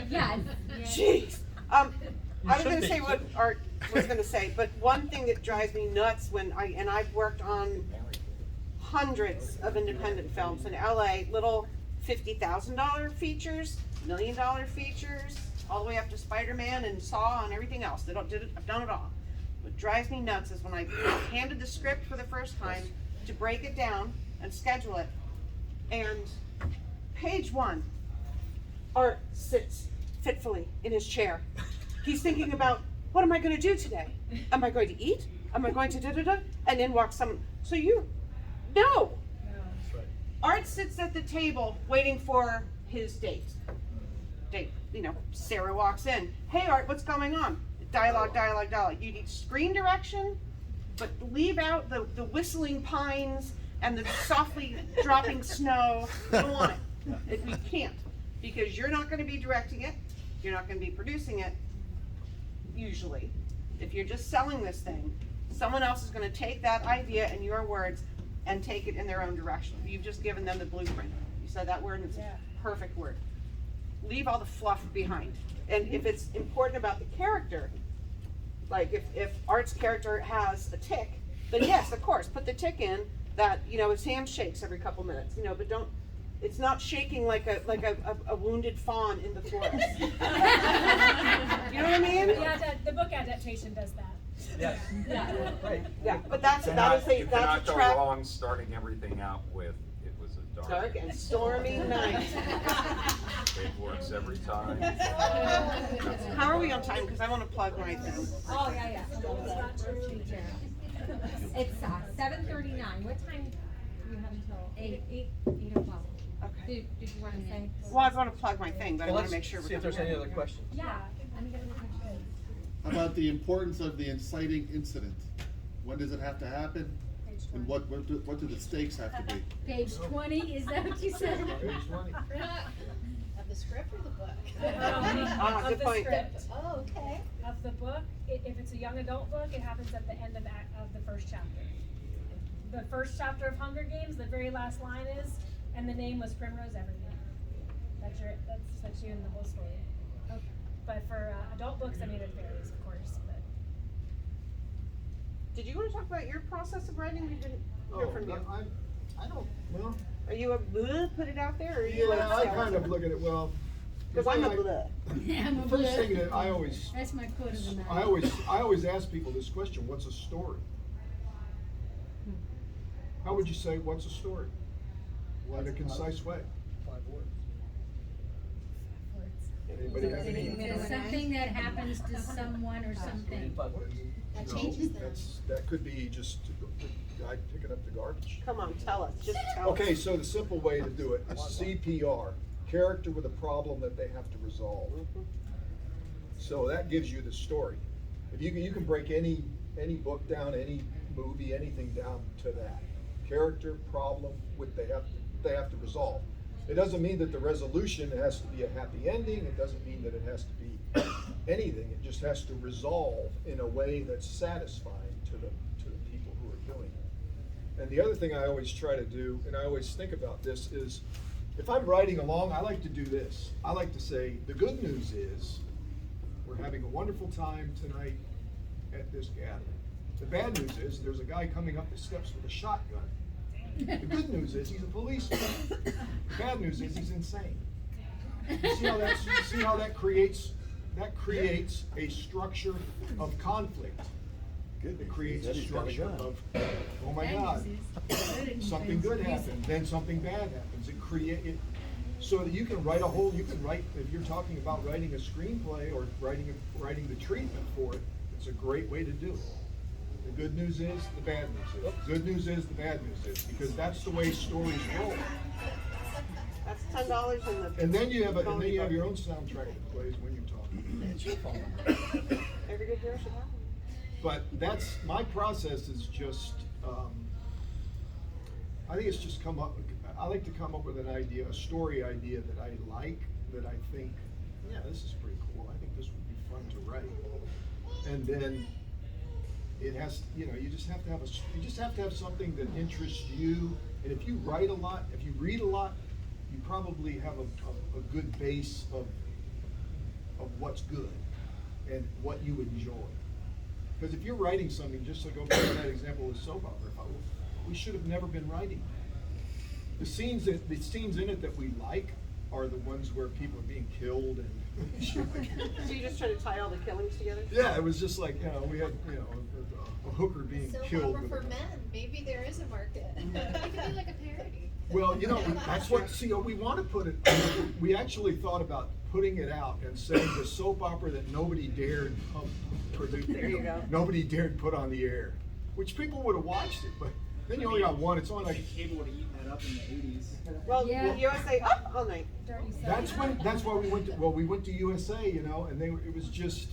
S5: Yes.
S7: Jeez. I was
S6: should
S7: gonna
S6: be.
S7: say what Art was gonna say, but one thing that drives me nuts I've worked on hundreds of independent films in LA, little $50,000 features, $1 million features, all the way up to Spider-Man and Saw and everything else. I've done it all. What drives me nuts is when I handed the script for the first time to break it down and schedule it, and page 1, Art sits fitfully in his chair. He's thinking about, what am I going to do today? Am I going to eat? Am I going to da-da-da? And in walks someone. So no.
S6: That's right.
S7: Art sits at the table waiting for his date. Sarah walks in. Hey, Art, what's going on? Dialogue. You need screen direction, but leave out the whistling pines and the softly dropping snow. We don't want it. We can't. Because you're not gonna be directing it, you're not gonna be producing it, usually. If you're just selling this thing, someone else is gonna take that idea and your words and take it in their own direction. You've just given them the blueprint. You said that word and it's a perfect word. Leave all the fluff behind. And if it's important about the character, like if Art's character has a tick, then yes, of course, put the tick in that, you know, his hand shakes every couple minutes, you know, but don't, it's not shaking like a wounded fawn in the forest. You know what I mean?
S2: Yeah, the book adaptation does that.
S6: Yes.
S2: Yeah.
S6: Right.
S7: Yeah, but that's
S8: You
S7: a
S8: cannot
S7: that's
S8: go
S7: a trap.
S8: wrong starting everything out with, it was a dark.
S7: Dark and stormy night.
S8: It works every time.
S7: How are we on time? Because I want to plug my thing.
S5: Oh, yeah. It's 7:39. What time do you have until? 8 o'clock.
S7: Okay.
S5: Did you wanna say?
S7: Well, I want to plug my thing, but I
S6: Well,
S7: want
S6: let's
S7: to make sure we're
S6: see if there's any other questions.
S5: Yeah. Let me get another question.
S1: How about the importance of the inciting incident? When does it have to happen? And what do the stakes have to be?
S15: Page 20, is that what you said?
S3: Page 20.
S14: Of the script or the book?
S7: Ah,
S2: Of
S7: good
S2: the
S7: point.
S2: script.
S14: Oh, okay.
S2: Of the book, if it's a young adult book, it happens at the end of the first chapter. The first chapter of Hunger Games, the very last line is, and the name was Primrose Evergreen. That's you in the whole story. Okay. But for adult books, I mean, it varies, of course, but.
S7: Did you want to talk about your process of writing? We didn't hear from you.
S3: I don't, well,
S7: Are you a bleh, put it out there, or are you
S3: yeah,
S7: like?
S3: I kind of look at it, well.
S7: Because I'm a bleh.
S15: Yeah, I'm a
S3: The first
S15: bleh.
S3: thing that I always,
S15: That's my quote of the night.
S3: I always ask people this question, what's a story? How would you say, what's a story? In a concise way.
S6: 5 words.
S3: Anybody have any?
S15: It's something that happens to someone or something.
S6: 5 words.
S14: That
S3: No,
S14: changes things.
S3: that could be just the guy picking up the garbage.
S7: Come on, tell us, just tell us.
S3: Okay, so the simple way to do it is CPR, character with a problem that they have to resolve. So that gives you the story. If you can break any book down, any movie, anything down to that. Character, problem, what they have to resolve. It doesn't mean that the resolution has to be a happy ending, it doesn't mean that it has to be anything, it just has to resolve in a way that's satisfying to the people who are doing it. And the other thing I always try to do, and I always think about this, is if I'm writing along, I like to do this. I like to say, the good news is, we're having a wonderful time tonight at this gathering. The bad news is, there's a guy coming up the steps with a shotgun. The good news is, he's a policeman. The bad news is, he's insane. You see how that creates a structure of conflict. It creates a structure of, oh my God, something good happened, then something bad happens. So that you can write if you're talking about writing a screenplay or writing the treatment for it, it's a great way to do it. The good news is, the bad news is. Good news is, the bad news is, because that's the way stories roll.
S7: That's $10 in the.
S3: And then you have your own soundtrack that plays when you're talking. It's your fault.
S7: Every good hero should have one.
S3: But that's, my process is just, I think it's just I like to come up with an idea, a story idea that I like, that I think, yeah, this is pretty cool, I think this would be fun to write. And then it has, you just have to have something that interests you, and if you write a lot, if you read a lot, you probably have a good base of what's good and what you enjoy. Because if you're writing something, just to go back to that example of soap opera, we should have never been writing. The scenes in it that we like are the ones where people are being killed and.
S7: So you just try to tie all the killings together?
S3: Yeah, it was just like, we had, a hooker being
S14: Soap
S3: killed.
S14: opera
S3: with
S14: for
S3: a-
S14: men, maybe there is a market.
S13: It could be like a parody.
S3: Well, that's what, we want to put it, we actually thought about putting it out and saying the soap opera that nobody dared produce.
S7: There you go.
S3: Nobody dared put on the air, which people would have watched it, but then you only got one, it's only like.
S11: Cable would have eaten that up in the 80s.
S7: Well,
S15: Yeah.
S7: USA up all night.
S2: Dirty
S3: That's why we went to USA, and it was just,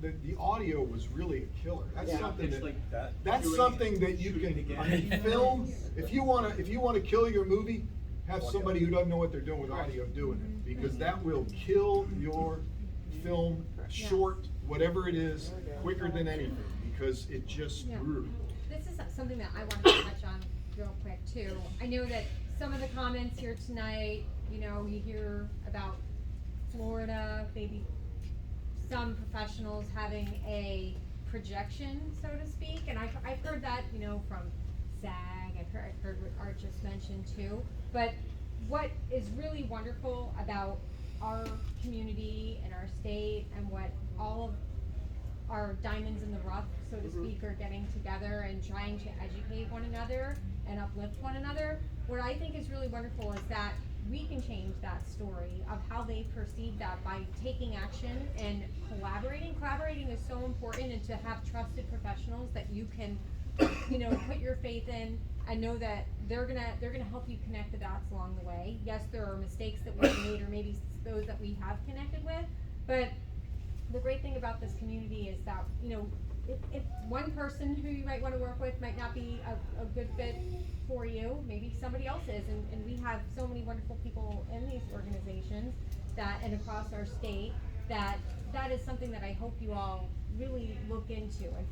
S3: the audio was really a killer. That's
S7: Yeah.
S3: something
S6: It's
S3: that,
S6: like
S3: that's
S6: doing
S3: something
S6: it,
S3: that you
S6: shooting
S3: can,
S6: again.
S3: I mean, film, if you wanna kill your movie, have somebody who doesn't know what they're doing with audio doing it, because that will kill your film short, whatever it is, quicker than anything, because it just.
S5: Yeah. This is something that I wanted to touch on real quick too. I know that some of the comments here tonight, you know, you hear about Florida, maybe some professionals having a projection, so to speak, and I've heard that, you know, from SAG, I've heard what Art just mentioned too, but what is really wonderful about our community and our state and what all of our diamonds in the rough, so to speak, are getting together and trying to educate one another and uplift one another. What I think is really wonderful is that we can change that story of how they perceive that by taking action and collaborating. Collaborating is so important, and to have trusted professionals that you can, you know, put your faith in and know that they're gonna help you connect the dots along the way. Yes, there are mistakes that we've made, or maybe those that we have connected with, but the great thing about this community is that, you know, if one person who you might want to work with might not be a good fit for you, maybe somebody else is, and we have so many wonderful people in these organizations that, and across our state, that is something that I hope you all really look into and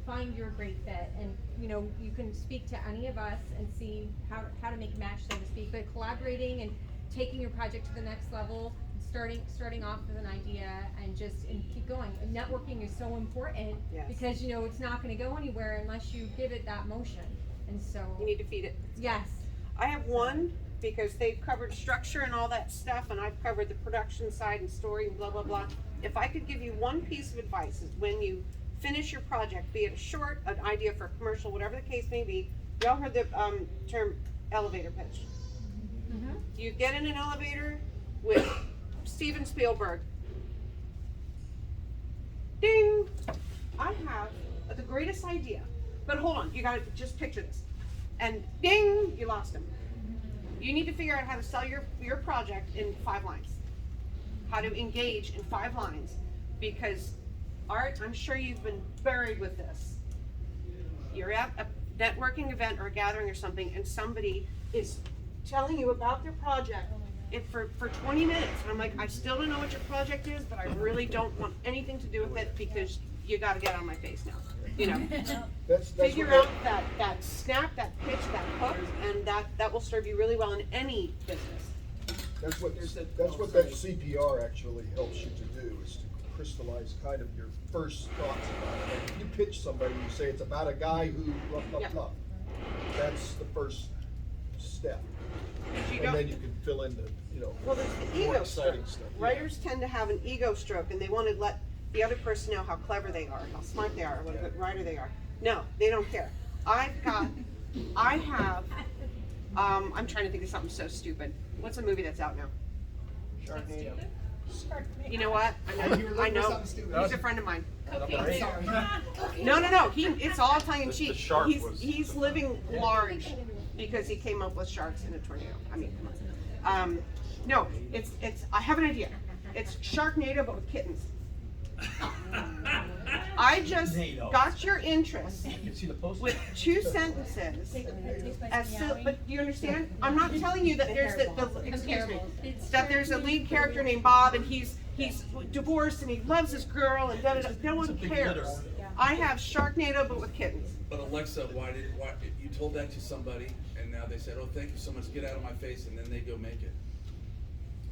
S5: find your great fit. And you know, you can speak to any of us and see how to make a match, so to speak, but collaborating and taking your project to the next level, starting off with an idea and keep going. And networking is so important, because you know it's not going to go anywhere unless you give it that motion. And so
S7: you need to feed it.
S5: Yes.
S7: I have one, because they've covered structure and all that stuff, and I've covered the production side and story and blah blah blah. If I could give you one piece of advice, is when you finish your project, be it a short, an idea for a commercial, whatever the case may be, y'all heard the term elevator pitch. You get in an elevator with Steven Spielberg. Ding! I have the greatest idea. But hold on, you gotta just picture this. And ding, you lost him. You need to figure out how to sell your project in 5 lines. How to engage in 5 lines. Because, Art, I'm sure you've been buried with this. You're at a networking event or a gathering or something, and somebody is telling you about their project for 20 minutes. And I'm like, I still don't know what your project is, but I really don't want anything to do with it, because you gotta get on my face now. You know, figure out that snap, that pitch, that hook, and that will serve you really well in any business.
S3: That's what that CPR actually helps you to do, is to crystallize kind of your first thoughts about it. Like if you pitch somebody, you say it's about a guy who blah blah blah. That's the first step, and then you can fill in the, you know,
S7: well, there's the
S3: more
S7: ego
S3: exciting
S7: stroke.
S3: stuff.
S7: Writers tend to have an ego stroke, and they want to let the other person know how clever they are, how smart they are, what a good writer they are. No, they don't care. I'm trying to think of something so stupid. What's a movie that's out now?
S12: Sharknado.
S7: You know what? I know. He's a friend of mine. No. It's all tongue in cheek. He's living large because he came up with sharks in a tornado. I mean, come on. No, it's. I have an idea. It's Sharknado, but with kittens. I just got your interest with 2 sentences. But do you understand? I'm not telling you that there's that there's a lead character named Bob, and he's divorced and he loves his girl, and no one cares. I have Sharknado, but with kittens.
S16: But Alexa, why you told that to somebody, and now they said, "Oh, thank you so much. Get out of my face," and then they go make it.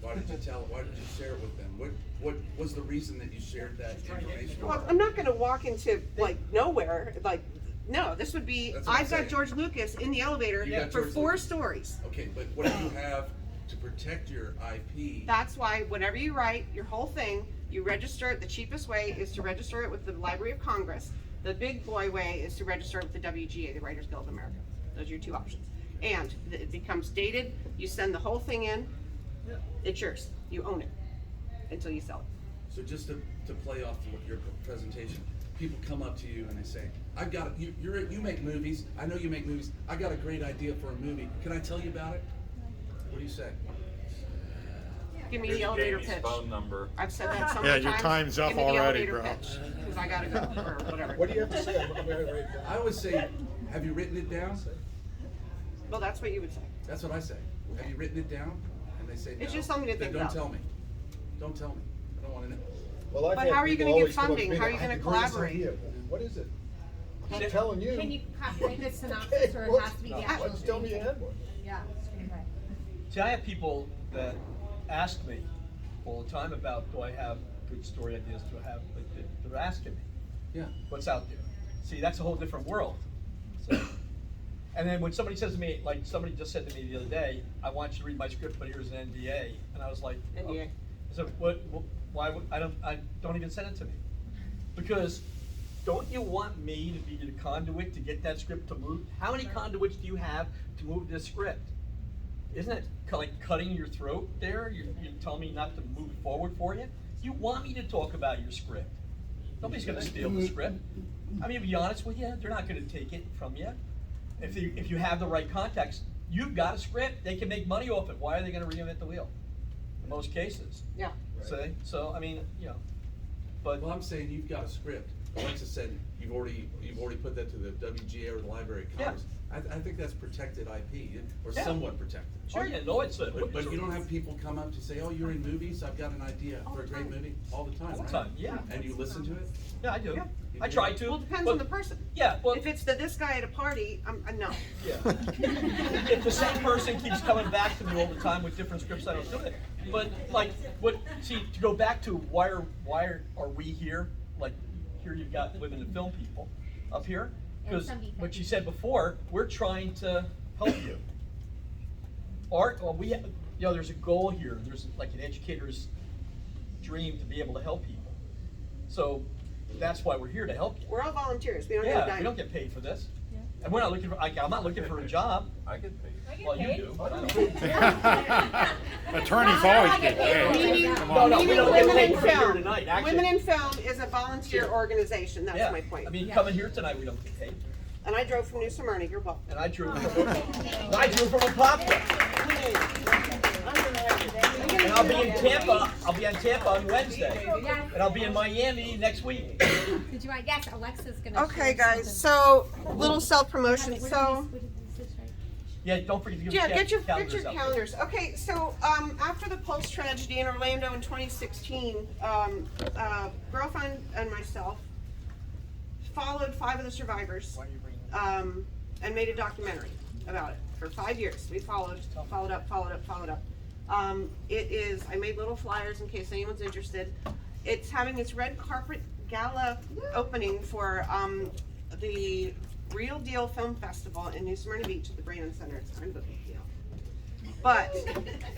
S16: Why did you tell? Why did you share it with them? What was the reason that you shared that information?
S7: Well, I'm not going to walk into like nowhere. Like, no, this would be. I've got George Lucas in the elevator for 4 stories.
S16: Okay, but what do you have to protect your IP?
S7: That's why whatever you write, your whole thing, you register it. The cheapest way is to register it with the Library of Congress. The big boy way is to register it with the WGA, the Writers Guild of America. Those are your 2 options. And it becomes dated. You send the whole thing in. It's yours. You own it until you sell it.
S16: So just to play off your presentation, people come up to you and they say, "I've got you make movies. I know you make movies. I got a great idea for a movie. Can I tell you about it?" What do you say?
S7: Give me the elevator pitch.
S8: Phone number.
S7: I've said that so many times.
S17: Yeah, your time's up
S7: Give me the
S17: already,
S7: elevator
S17: bro.
S7: pitch, because I gotta go or whatever.
S3: What do you have to say? I'm gonna write it down.
S16: I always say, "Have you written it down?"
S7: Well, that's what you would say.
S16: That's what I say. Have you written it down? And they say no.
S7: It's just something to
S16: Then
S7: think about.
S16: Don't tell me. Don't tell me. I don't wanna know.
S3: Well, I've
S7: But
S3: had
S7: how are you
S3: people
S7: gonna get
S3: always come up to
S7: funding?
S3: me,
S7: How are you
S3: "I have
S7: gonna
S3: the greatest
S7: collaborate?"
S3: idea." What is it?
S5: Can-
S3: I'm telling you.
S5: Can you copyright the synopsis, or it has to be the actual
S3: Just tell me you
S5: screenplay?
S3: had one.
S5: Yeah, screenplay.
S6: See, I have people that ask me all the time about, do I have good story ideas, do I have, like, they're asking me,
S16: Yeah.
S6: what's out there? See, that's a whole different world. So, and then when somebody says to me, like somebody just said to me the other day, I want you to read my script, but here's an NDA, and I was like,
S7: NDA.
S6: I said, why would, I don't even send it to me. Because don't you want me to be the conduit to get that script to move? How many conduits do you have to move this script? Isn't it like cutting your throat there? You're telling me not to move forward for you? You want me to talk about your script. Nobody's gonna steal the script. I mean, to be honest with you, they're not gonna take it from you. If you have the right context, you've got a script, they can make money off it. Why are they gonna reinvent the wheel? In most cases.
S7: Yeah.
S6: See, so, I mean, you know, but.
S16: Well, I'm saying you've got a script. Alexa said you've already put that to the WGA or the Library of
S6: Yeah.
S16: Congress. I think that's protected IP, or
S6: Yeah.
S16: somewhat protected.
S6: Oh, yeah, no, it's a.
S16: But you don't have people come up to say, oh, you're in movies, I've got an idea for a great movie, all the time,
S6: All the
S16: right?
S6: time, yeah.
S16: And you listen to it?
S6: Yeah, I do.
S7: Yeah.
S6: I try to.
S7: Well, it depends
S6: but-
S7: on the person.
S6: Yeah, well.
S7: If it's this guy at a party, I'm no.
S6: Yeah. If the same person keeps coming back to me all the time with different scripts, I don't do it. But like, see, to go back to why are we here? Like, here you've got women in film people up here. Because what you said before, we're trying to help you. Art, well, there's a goal here. There's like an educator's dream to be able to help people. So that's why we're here to help you.
S7: We're all volunteers. We don't get a
S6: Yeah,
S7: dime.
S6: we don't get paid for this. And we're not looking for, I'm not looking for a job.
S8: I get paid.
S6: Well, you do.
S17: Attorneys always get paid.
S7: Meaning,
S17: Come
S6: No,
S17: on.
S6: no, we
S7: meaning
S6: don't get
S7: Women
S6: paid
S7: in
S6: for here
S7: Film.
S6: tonight, actually.
S7: Women in Film is a volunteer organization. That's
S6: Yeah,
S7: my point.
S6: I mean, coming here tonight, we don't get paid.
S7: And I drove from New Smyrna. You're welcome.
S6: And I drew from Apopka. And I'll be in Tampa, on Wednesday.
S5: Yes.
S6: And I'll be in Miami next week.
S5: Did you want, yes, Alexa's gonna.
S7: Okay,
S5: share
S7: guys.
S5: something.
S7: So little self-promotion. So.
S6: Yeah, don't forget to give
S7: Yeah,
S6: the
S7: get your
S6: calendars out.
S7: calendars. Okay, so after the Pulse tragedy in Orlando in 2016, girlfriend and myself followed 5 of the survivors and made a documentary about it for 5 years. We followed up. It is. I made little flyers in case anyone's interested. It's having its red carpet gala opening for the Real Deal Film Festival in New Smyrna Beach at the Brandon Center. It's kind of a big deal. But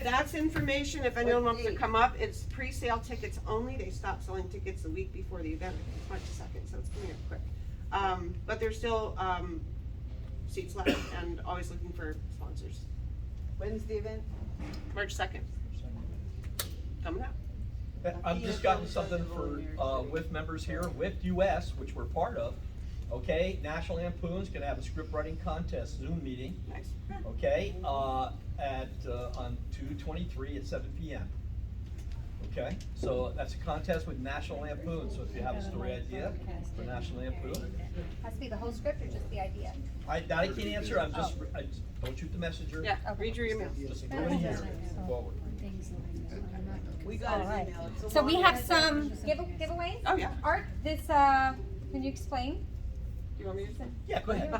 S7: that's information if anyone wants to come up. It's pre-sale tickets only. They stopped selling tickets a week before the event. March 2nd, so it's coming up quick. But there's still seats left and always looking for sponsors.
S4: When's the event?
S7: March 2nd. Coming up.
S6: I've just gotten something for WIFT members here, WIFT US, which we're part of. Okay, National Lampoon's gonna have a script writing contest Zoom meeting.
S7: Nice.
S6: Okay, on 2/23 at 7 p.m. Okay, so that's a contest with National Lampoon. So if you have a story idea for National Lampoon,
S5: Has to be the whole script or just the idea?
S6: I can't answer. I just don't shoot the messenger.
S7: Yeah, read your email.
S6: Just throw it in here. Forward.
S4: We got
S5: All
S4: an
S5: right.
S4: email. It's a
S5: So we
S4: long
S5: have
S4: message.
S5: some giveaways?
S7: Oh, yeah.
S5: Art, this, can you explain?
S7: You want me to say?
S6: Yeah, go ahead.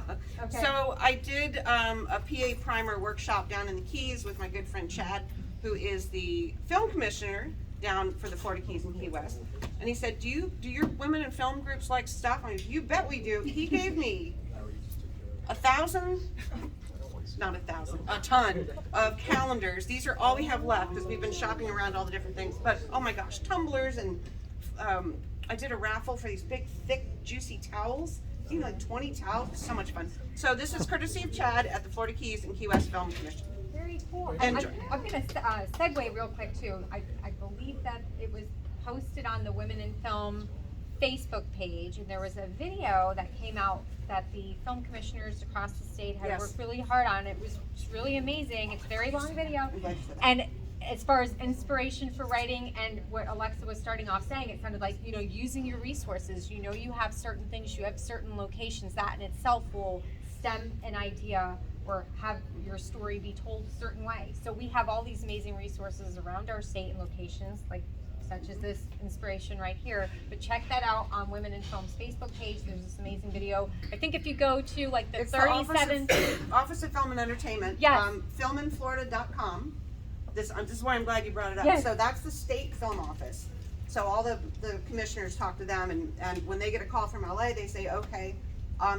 S5: Okay.
S7: So I did a PA primer workshop down in the Keys with my good friend Chad, who is the film commissioner down for the Florida Keys and Key West. And he said, do your women in film groups like stuff? I said, you bet we do. He gave me 1,000, not 1,000, a ton of calendars. These are all we have left because we've been shopping around all the different things. But oh my gosh, tumblers, and I did a raffle for these big, thick, juicy towels. You know, like 20 towels. So much fun. So this is courtesy of Chad at the Florida Keys and Key West Film Commission.
S5: Very cool.
S7: And-
S5: I'm gonna segue real quick too. I believe that it was posted on the Women in Film Facebook page, and there was a video that came out that the film commissioners across the state had
S7: Yes.
S5: worked really hard on. It was really amazing. It's a very long video.
S7: I'm glad you said that.
S5: And as far as inspiration for writing and what Alexa was starting off saying, it sounded like, using your resources, you have certain things, you have certain locations, that in itself will stem an idea or have your story be told a certain way. So we have all these amazing resources around our state and locations, like such as this inspiration right here. But check that out on Women in Film's Facebook page. There's this amazing video. I think if you go to like the
S7: It's the
S5: 37th
S7: Office of Film and Entertainment.
S5: Yes.
S7: Filminflorida.com. This is why I'm glad you brought it up.
S5: Yes.
S7: So that's the state film office. So all the commissioners talk to them, and when they get a call from LA, they say, okay,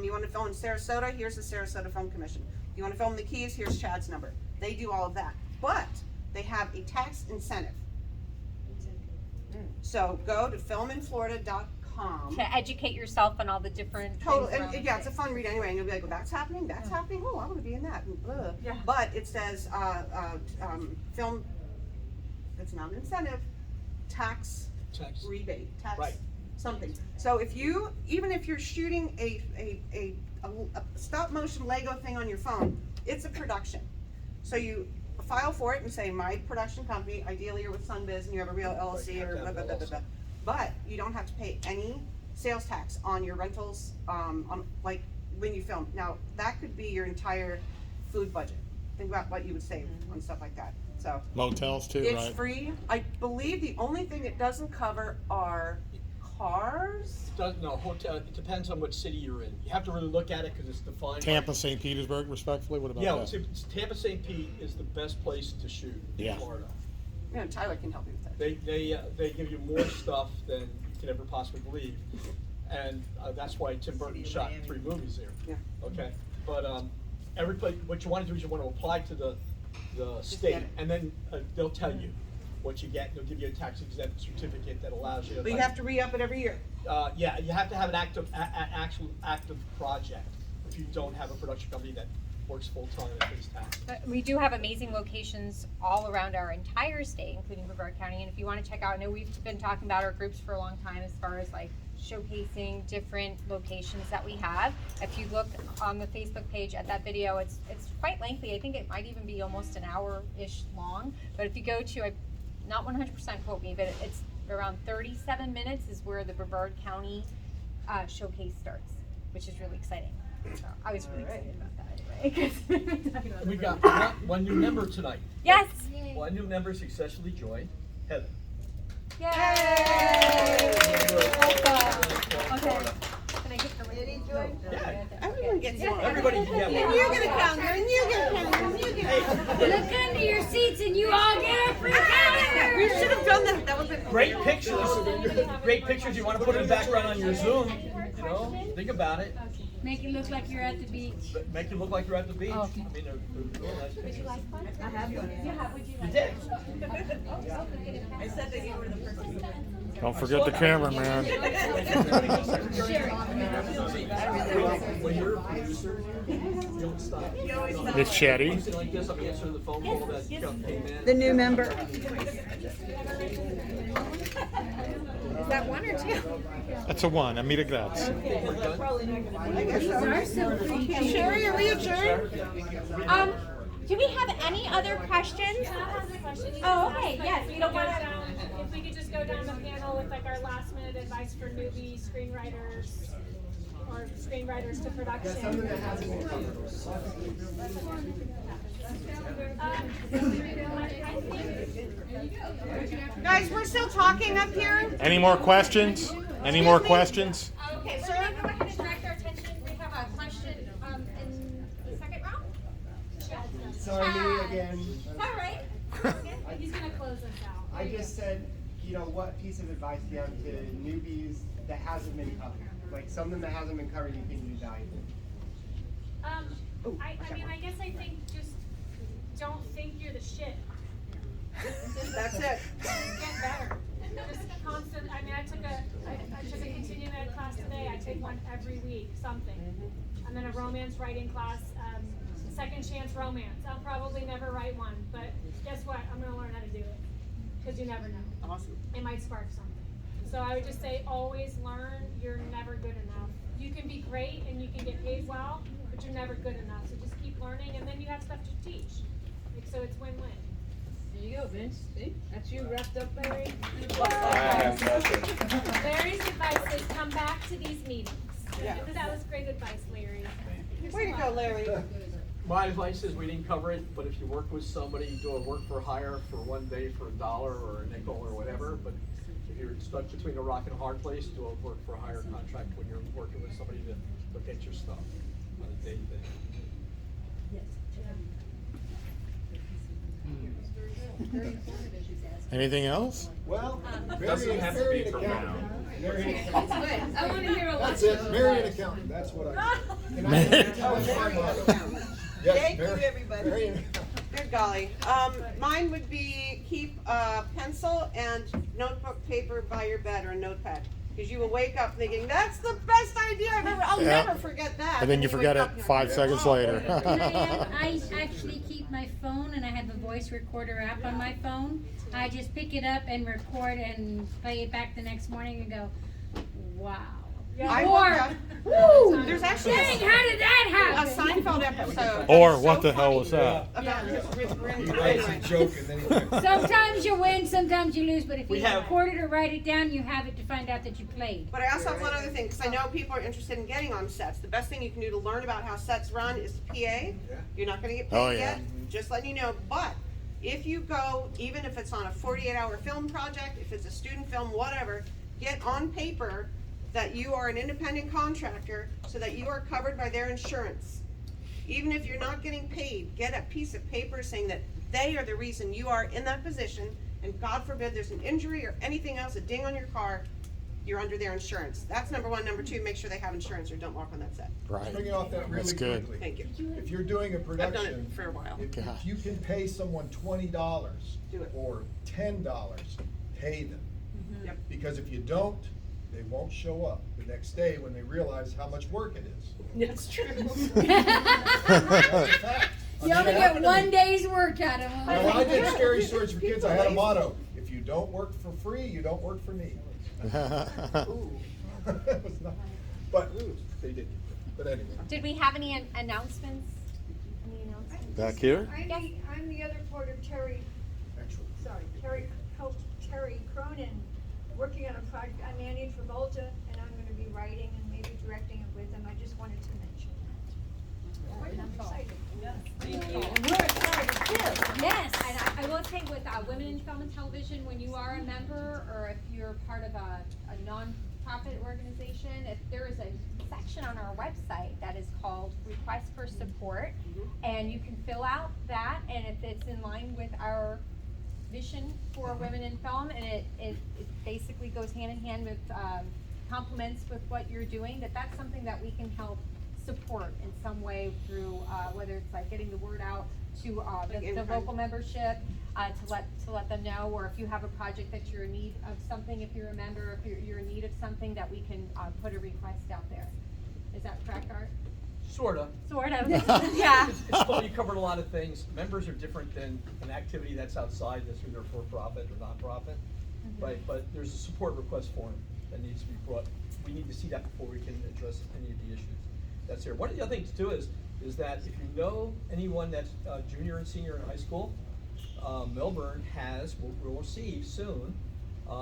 S7: you want to film in Sarasota? Here's the Sarasota Film Commission. You want to film in the Keys? Here's Chad's number. They do all of that. But they have a tax incentive. So go to filminflorida.com.
S5: to educate yourself on all the different
S7: Total,
S5: things around
S7: and yeah, it's a
S5: it.
S7: fun read anyway, and you'll be like, well, that's happening, that's happening, oh, I wanna be in that, and blah.
S5: Yeah.
S7: But it says, film, it's not an incentive, tax rebate, tax
S6: Right.
S7: something. So if you, even if you're shooting a stop motion Lego thing on your phone, it's a production. So you file for it and say, my production company, ideally you're with Sunbiz and you have a real LLC or blah, blah, blah, blah, blah. But you don't have to pay any sales tax on your rentals, on, like, when you film. Now, that could be your entire food budget. Think about what you would save on stuff like that, so.
S17: Motels too,
S7: It's
S17: right?
S7: free. I believe the only thing it doesn't cover are cars.
S6: No, hotel, it depends on what city you're in. You have to really look at it because it's defined.
S17: Tampa, St. Petersburg, respectfully, what about
S6: Yeah,
S17: that?
S6: Tampa St. Pete is the best place to shoot in
S17: Yeah.
S6: Florida.
S7: You know, Tyler can help you with that.
S6: They give you more stuff than you could ever possibly believe, and that's why Tim Burton shot 3 movies there.
S7: Yeah.
S6: Okay, but everybody, what you want to do is you want to apply to the
S7: get
S6: state,
S7: it.
S6: and then they'll tell you what you get. They'll give you a tax exempt certificate that allows you to.
S7: But you have to re-up it every year.
S6: Yeah, you have to have an actual active project. If you don't have a production company that works full-time and pays tax.
S5: We do have amazing locations all around our entire state, including Brevard County. And if you want to check out, I know we've been talking about our groups for a long time as far as like showcasing different locations that we have. If you look on the Facebook page at that video, it's quite lengthy. I think it might even be almost an hour-ish long. But if you go to, not 100% quote me, but it's around 37 minutes is where the Brevard County showcase starts, which is really exciting. So I was really excited about that anyway.
S6: We got one new member tonight.
S5: Yes!
S6: One new member successfully joined, Heather.
S5: Yay! Okay. Can I get the lady join?
S6: Yeah.
S7: Everyone gets one.
S6: Everybody can get one.
S7: And you're gonna count her, and you're gonna count her, and you're gonna.
S15: Look under your seats and you all get a free calendar.
S7: We should have done that. That was it.
S6: Great pictures. Great pictures. You want to put in the background on your Zoom. You know, think about it.
S15: Make it look like you're at the beach.
S6: Make you look like you're at the beach.
S15: Oh.
S6: I mean, they're real nice pictures.
S10: I have one.
S6: You did.
S4: I said that you were the person.
S17: Don't forget the camera, man.
S6: When you're a producer, you don't stop.
S17: It's chatty.
S6: Something like this, I'm answering the phone call that came in.
S10: The new member.
S5: Is that one or two?
S17: That's a 1, amiga grazie.
S15: These are so pretty.
S7: Sherry, are we adjourned?
S5: Do we have any other questions? Oh, okay, yes.
S2: We don't want to, if we could just go down the panel with like our last minute advice for newbie screenwriters or screenwriters to production.
S12: Something that hasn't been covered.
S7: Guys, we're still talking up here.
S17: Any more questions? Any more questions?
S5: Okay, so we're going to go ahead and direct our attention. We have a question in the second round.
S12: Sorry, me again.
S5: All right.
S2: He's gonna close us out.
S12: I just said, you know, what piece of advice do you have to newbies that hasn't been covered? Like something that hasn't been covered you think you dive in.
S2: I mean, I guess I think just don't think you're the shit.
S7: That's it.
S2: Get better. Just constant. I mean, I took a continuing ed class today. I take one every week, something. And then a romance writing class, second chance romance. I'll probably never write one, but guess what? I'm gonna learn how to do it because you never know.
S7: Awesome.
S2: It might spark something. So I would just say, always learn. You're never good enough. You can be great and you can get paid well, but you're never good enough. So just keep learning, and then you have stuff to teach. So it's win-win.
S10: There you go, Vince. See? That's you wrapped up, Larry.
S2: Larry's advice is come back to these meetings.
S7: Yeah.
S2: That was great advice, Larry.
S7: Way to go, Larry.
S6: My advice is we didn't cover it, but if you work with somebody, do a work for hire for one day for $1 or a nickel or whatever. But if you're stuck between a rock and a hard place, do a work for hire contract when you're working with somebody to look at your stuff on a day thing.
S17: Anything else?
S3: Well,
S8: Doesn't have to be profound.
S10: I wanna hear a lot.
S3: That's it, marry an accountant, that's what I say. And I think that was my motto. Yes,
S10: Thank you,
S3: marry-
S10: everybody.
S3: marry an accountant.
S7: Good golly. Mine would be keep a pencil and notebook paper by your bed or a notepad. Because you will wake up thinking, that's the best idea I've ever, I'll
S17: Yeah.
S7: never forget that.
S17: And then you
S7: wake
S17: forget
S7: up
S17: it
S7: and
S17: 5
S7: you're
S17: seconds
S7: oh.
S17: later.
S15: I actually keep my phone and I have a voice recorder app on my phone. I just pick it up and record and play it back the next morning and go, wow.
S7: I
S15: Or,
S7: woke up-
S15: woo,
S7: There's actually
S15: dang,
S7: a-
S15: how did that
S7: a
S15: happen?
S7: Seinfeld episode.
S17: Or
S7: that's
S17: what
S7: so
S17: the hell
S7: funny
S17: was that?
S7: About his
S3: He writes a joke and then he.
S15: Sometimes you win, sometimes you lose, but if
S6: We
S15: you
S6: have-
S15: record it or write it down, you have it to find out that you played.
S7: But I also have one other thing, because I know people are interested in getting on sets. The best thing you can do to learn about how sets run is to PA. You're not gonna get paid
S17: Oh, yeah.
S7: yet, just letting you know. But if you go, even if it's on a 48-hour film project, if it's a student film, whatever, get on paper that you are an independent contractor so that you are covered by their insurance. Even if you're not getting paid, get a piece of paper saying that they are the reason you are in that position, and God forbid there's an injury or anything else, a ding on your car, you're under their insurance. That's number one. Number two, make sure they have insurance or don't walk on that set.
S17: Right.
S3: Bringing off that really
S17: That's good.
S3: quickly.
S7: Thank you.
S3: If you're doing a
S7: I've done
S3: production,
S7: it for a while.
S3: if
S17: God.
S3: you can pay someone $20
S7: Do it.
S3: or $10, pay them.
S7: Yep.
S3: Because if you don't, they won't show up the next day when they realize how much work it is.
S7: That's true.
S3: That's a fact. I
S15: You
S3: mean,
S15: only
S3: it
S15: get
S3: happened to
S15: one
S3: me.
S15: day's work out of
S3: When I
S15: them.
S3: did Scary Stories for Kids, I had a motto: if you don't work for free, you don't work for me. It was not- But they did. But anyway.
S5: Did we have any announcements? Any announcements?
S17: Back here?
S18: I'm the other part of Terry, sorry, Terry Cronin, working on a project, I manage Revolta, and I'm gonna be writing and maybe directing it with them, I just wanted to mention that. And I'm excited.
S5: Yes, and I will say with Women in Film and Television, when you are a member or if you're part of a non-profit organization, if there is a section on our website that is called Request for Support, and you can fill out that, and if it's in line with our vision for women in film, and it basically goes hand in hand with complements with what you're doing, that's something that we can help support in some way through whether it's like getting the word out to the local membership to let them know, or if you have a project that you're in need of something, if you're a member, if you're in need of something, that we can put a request out there. Is that correct, Art?
S6: Sorta.
S5: Sort of. Yeah.
S6: It's cool, you covered a lot of things. Members are different than an activity that's outside, that's either for-profit or non-profit, right? But there's a support request form that needs to be brought. We need to see that before we can address any of the issues that's here. One of the other things too is that if you know anyone that's junior and senior in high school, Milburn will receive soon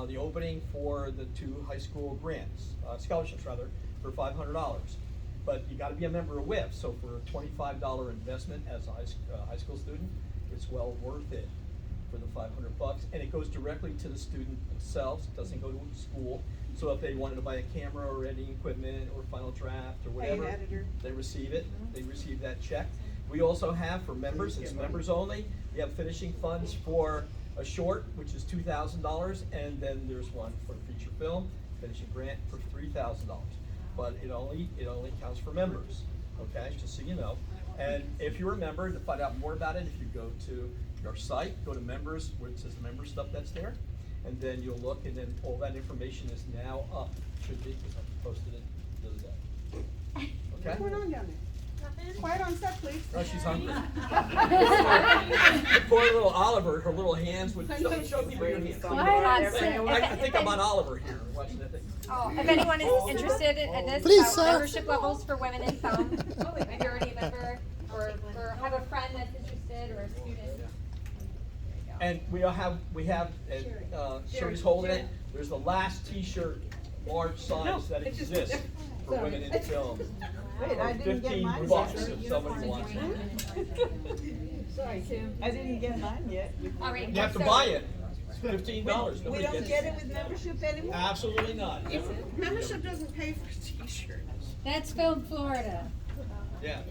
S6: the opening for the 2 high school grants, scholarships rather, for $500. But you gotta be a member of WIFT, so for a $25 investment as a high school student, it's well worth it for the $500, and it goes directly to the student themselves, it doesn't go to the school. So if they wanted to buy a camera or editing equipment or final draft or whatever,
S7: Hey, editor.
S6: they receive it, they receive that check. We also have for members, it's members only, we have finishing funds for a short, which is $2,000, and then there's one for a feature film, finishing grant for $3,000. But it only counts for members, okay, just so you know. And if you're a member, to find out more about it, if you go to our site, go to members, where it says member stuff that's there, and then you'll look, and then all that information is now up, should be, because I posted it the other day. Okay?
S7: What's going on down there? Quiet on set, please.
S6: Oh, she's hungry. Poor little Oliver, her little hands would show people your hands. I think I'm on Oliver here, watching that thing.
S5: Oh, if anyone is interested in this,
S17: Please, sir.
S5: membership levels for women in film, if you're already a member, or have a friend that's interested, or a student.
S6: And we have, Sherry's holding it, there's the last t-shirt, large size that exists. for women in film.
S10: Wait, I didn't get mine
S6: $15
S10: yet.
S6: if somebody wants it.
S10: Sorry, Tim, I didn't get mine yet.
S5: All right.
S6: You have to buy it. It's $15.
S10: We
S6: Nobody
S10: don't
S6: gets
S10: get it with membership anymore?
S6: Absolutely not.
S7: Membership doesn't pay for t-shirts.
S15: That's Film Florida.
S6: Yeah.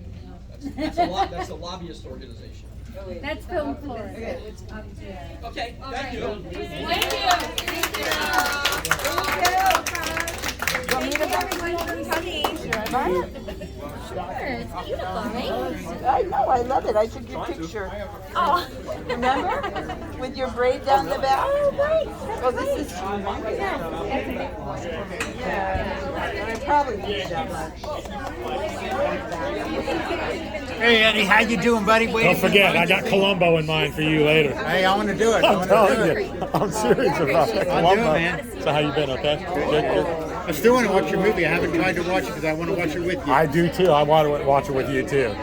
S6: That's a lobbyist organization.
S15: That's Film Florida.
S6: Okay, thank you.
S15: Thank you.
S10: Sure, it's beautiful, right? I know, I love it. I took your picture. Oh, remember? With your braid down the back? Oh, right. Oh, this is yeah. I probably need that much.
S19: Hey Eddie, how you doing, buddy?
S17: Don't forget, I got Columbo in mind for you later.
S19: Hey, I want to do it.
S17: I'm telling you, I'm serious about that
S19: I'll do it,
S17: Columbo.
S19: man.
S17: So how you been? Okay. Good.
S19: I still want to watch your movie. I haven't tried to watch it because I want to watch it with you.
S17: I do too. I want to watch it with you too.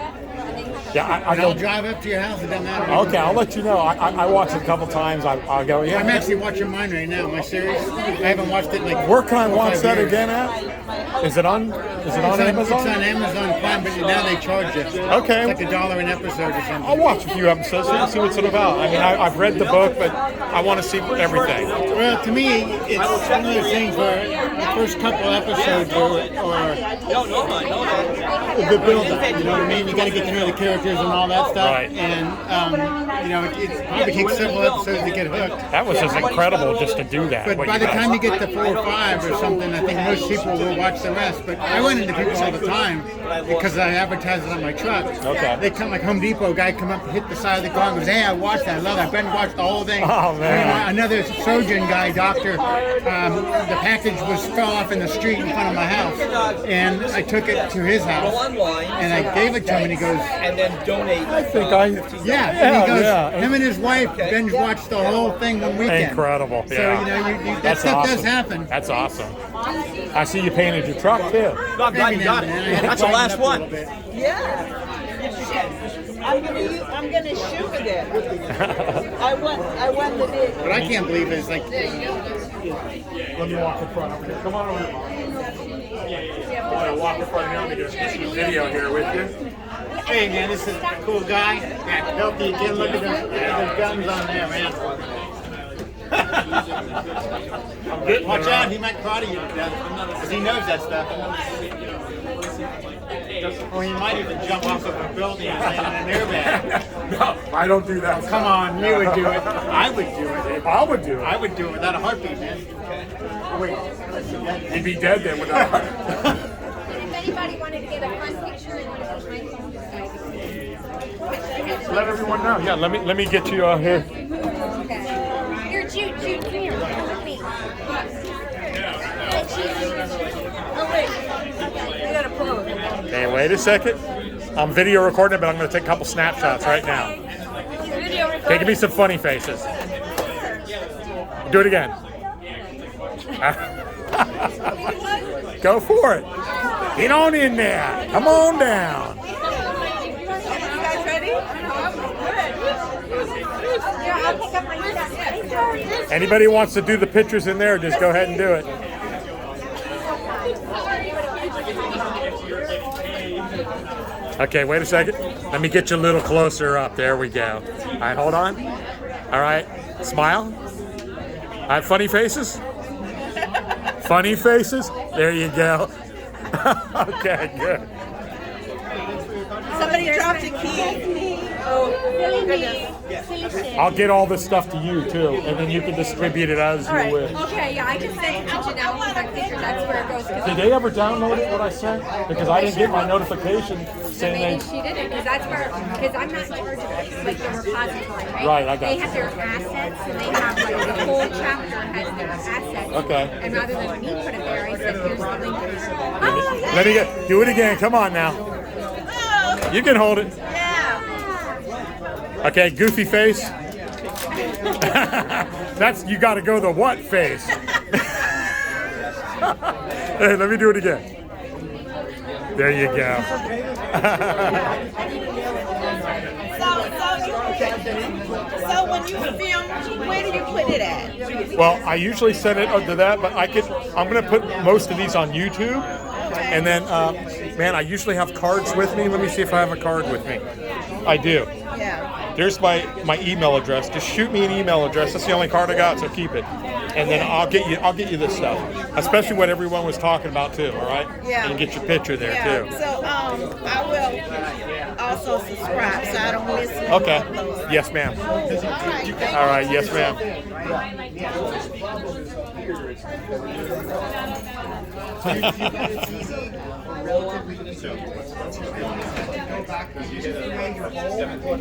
S17: Yeah, I
S19: And I'll
S17: go.
S19: drive up to your house. It doesn't matter.
S17: Okay, I'll let you know. I watched it a couple times. I'll go. Yeah.
S19: I'm actually watching mine right now. My series. I haven't watched it in like.
S17: Where can I
S19: 4 or
S17: watch
S19: 5
S17: that
S19: years.
S17: again at? Is it on? Is it on Amazon?
S19: It's on Amazon Prime, but now they charge you.
S17: Okay.
S19: It's like $1 an episode or something.
S17: I'll watch a few episodes and see what it's about. I mean, I've read the book, but I want to see everything.
S19: Well, to me, it's one of those things where the first couple episodes are a good build-up. You know what I mean? You got to get to know the characters and all that stuff.
S17: Right.
S19: And it probably takes several episodes to get hooked.
S17: That was just incredible just to do that.
S19: But
S17: what
S19: by
S17: you
S19: the
S17: guys-
S19: time you get to 4 or 5 or something, I think most people will watch the rest. But I run into people all the time because I advertise it on my truck.
S17: Okay.
S19: They come like Home Depot guy come up, hit the side of the car and goes, "Hey, I watched that. I love that. Ben watched the whole thing."
S17: Oh, man.
S19: Another surgeon guy, doctor, the package fell off in the street in front of my house, and I took it to his house and I gave it to him, and he goes,
S6: and then donate.
S17: I think I.
S19: "Yeah." And he goes,
S17: yeah.
S19: him and his wife binge watched the whole thing one weekend.
S17: Incredible.
S19: So
S17: Yeah.
S19: that
S17: That's
S19: stuff
S17: awesome.
S19: does happen.
S17: That's awesome. I see you painted your truck too.
S6: I'm glad you got it. That's the last one.
S10: Yeah. I'm gonna shoot with it. I won the bid.
S19: What I can't believe is like,
S17: Let me walk in front over here. Come on over here. I'm gonna walk in front of you. I'm gonna do a video here with you.
S19: hey man, this is a cool guy. Yeah, healthy again. Look at those guns on there, man. Watch out, he might prod you to death because he knows that stuff. Or he might even jump off of a building and land in an airbag.
S17: No, I don't do that.
S19: Oh, come on, you would do it. I would do it.
S17: I would do it.
S19: I would do it without a heartbeat, man. Wait,
S17: He'd be dead then without.
S5: If anybody wanted to get a front picture and one of those microphones,
S17: Let everyone know. Yeah, let me get you here.
S5: okay. Here, Jude, come here. Come with me. Oh wait, I gotta pose.
S17: Hey, wait a second. I'm video recording it, but I'm going to take a couple snapshots right now. Okay, give me some funny faces. Do it again. Go for it. Get on in there. Come on down.
S10: You guys ready?
S5: Here, I'll pick up my stuff.
S17: Anybody wants to do the pictures in there, just go ahead and do it. Okay, wait a second. Let me get you a little closer up. There we go. All right, hold on. All right, smile. All right, funny faces. Funny faces. There you go. Okay, good.
S10: Somebody dropped a key. Oh, goodness.
S17: I'll get all this stuff to you too, and then you can distribute it as you wish.
S5: Okay, yeah, I can send it to you now. With my picture, that's where it goes.
S17: Did they ever download it, what I sent? Because I didn't get my notification saying
S5: Maybe
S17: they...
S5: she didn't, because that's where, because I'm not in charge of it, like the repository, right?
S17: Right, I got
S5: They
S17: you.
S5: have their assets, and they have like the whole chapter has their assets.
S17: Okay.
S5: And rather than me put it there, I said, here's the link.
S17: Let me do it again. Come on now. You can hold it. Okay, goofy face. That's, you got to go the what face. Hey, let me do it again. There you go.
S10: So when you film, where do you put it at?
S17: Well, I usually send it to that, but I'm going to put most of these on YouTube. And then, man, I usually have cards with me. Let me see if I have a card with me. I do.
S10: Yeah.
S17: There's my email address. Just shoot me an email address. That's the only card I got, so keep it. And then I'll get you this stuff, especially what everyone was talking about too. All right.
S10: Yeah.
S17: And get your picture there too.
S10: So I will also subscribe so I don't miss any
S17: Okay.
S10: uploads.
S17: Yes, ma'am. All right. Yes, ma'am.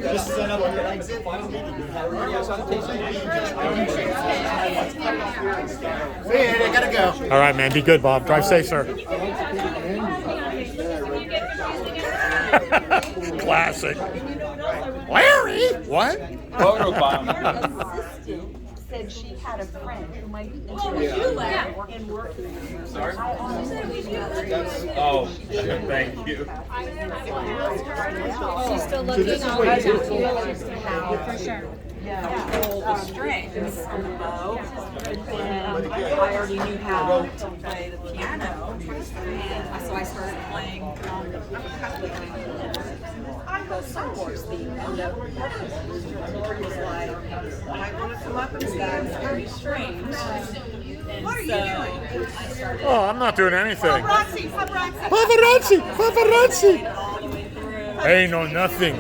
S11: Just set up your exit.
S19: I gotta go.
S17: All right, man. Be good, Bob. Drive safe, sir. Classic. Larry. What?
S10: Said she had a friend who might be
S16: interested
S10: in working with her.
S16: Sorry?
S8: Oh, thank you.
S15: She's still
S3: So this is what you do.
S15: For sure.
S10: The strings on the bow, and I already knew how to play the piano, and so I started playing I was so hoarse the end of it was like, I want to come up and sing very strange. What are you doing?
S17: Oh, I'm not doing anything.
S10: Paparazzi.
S17: Paparazzi. Paparazzi. Hey, no, nothing.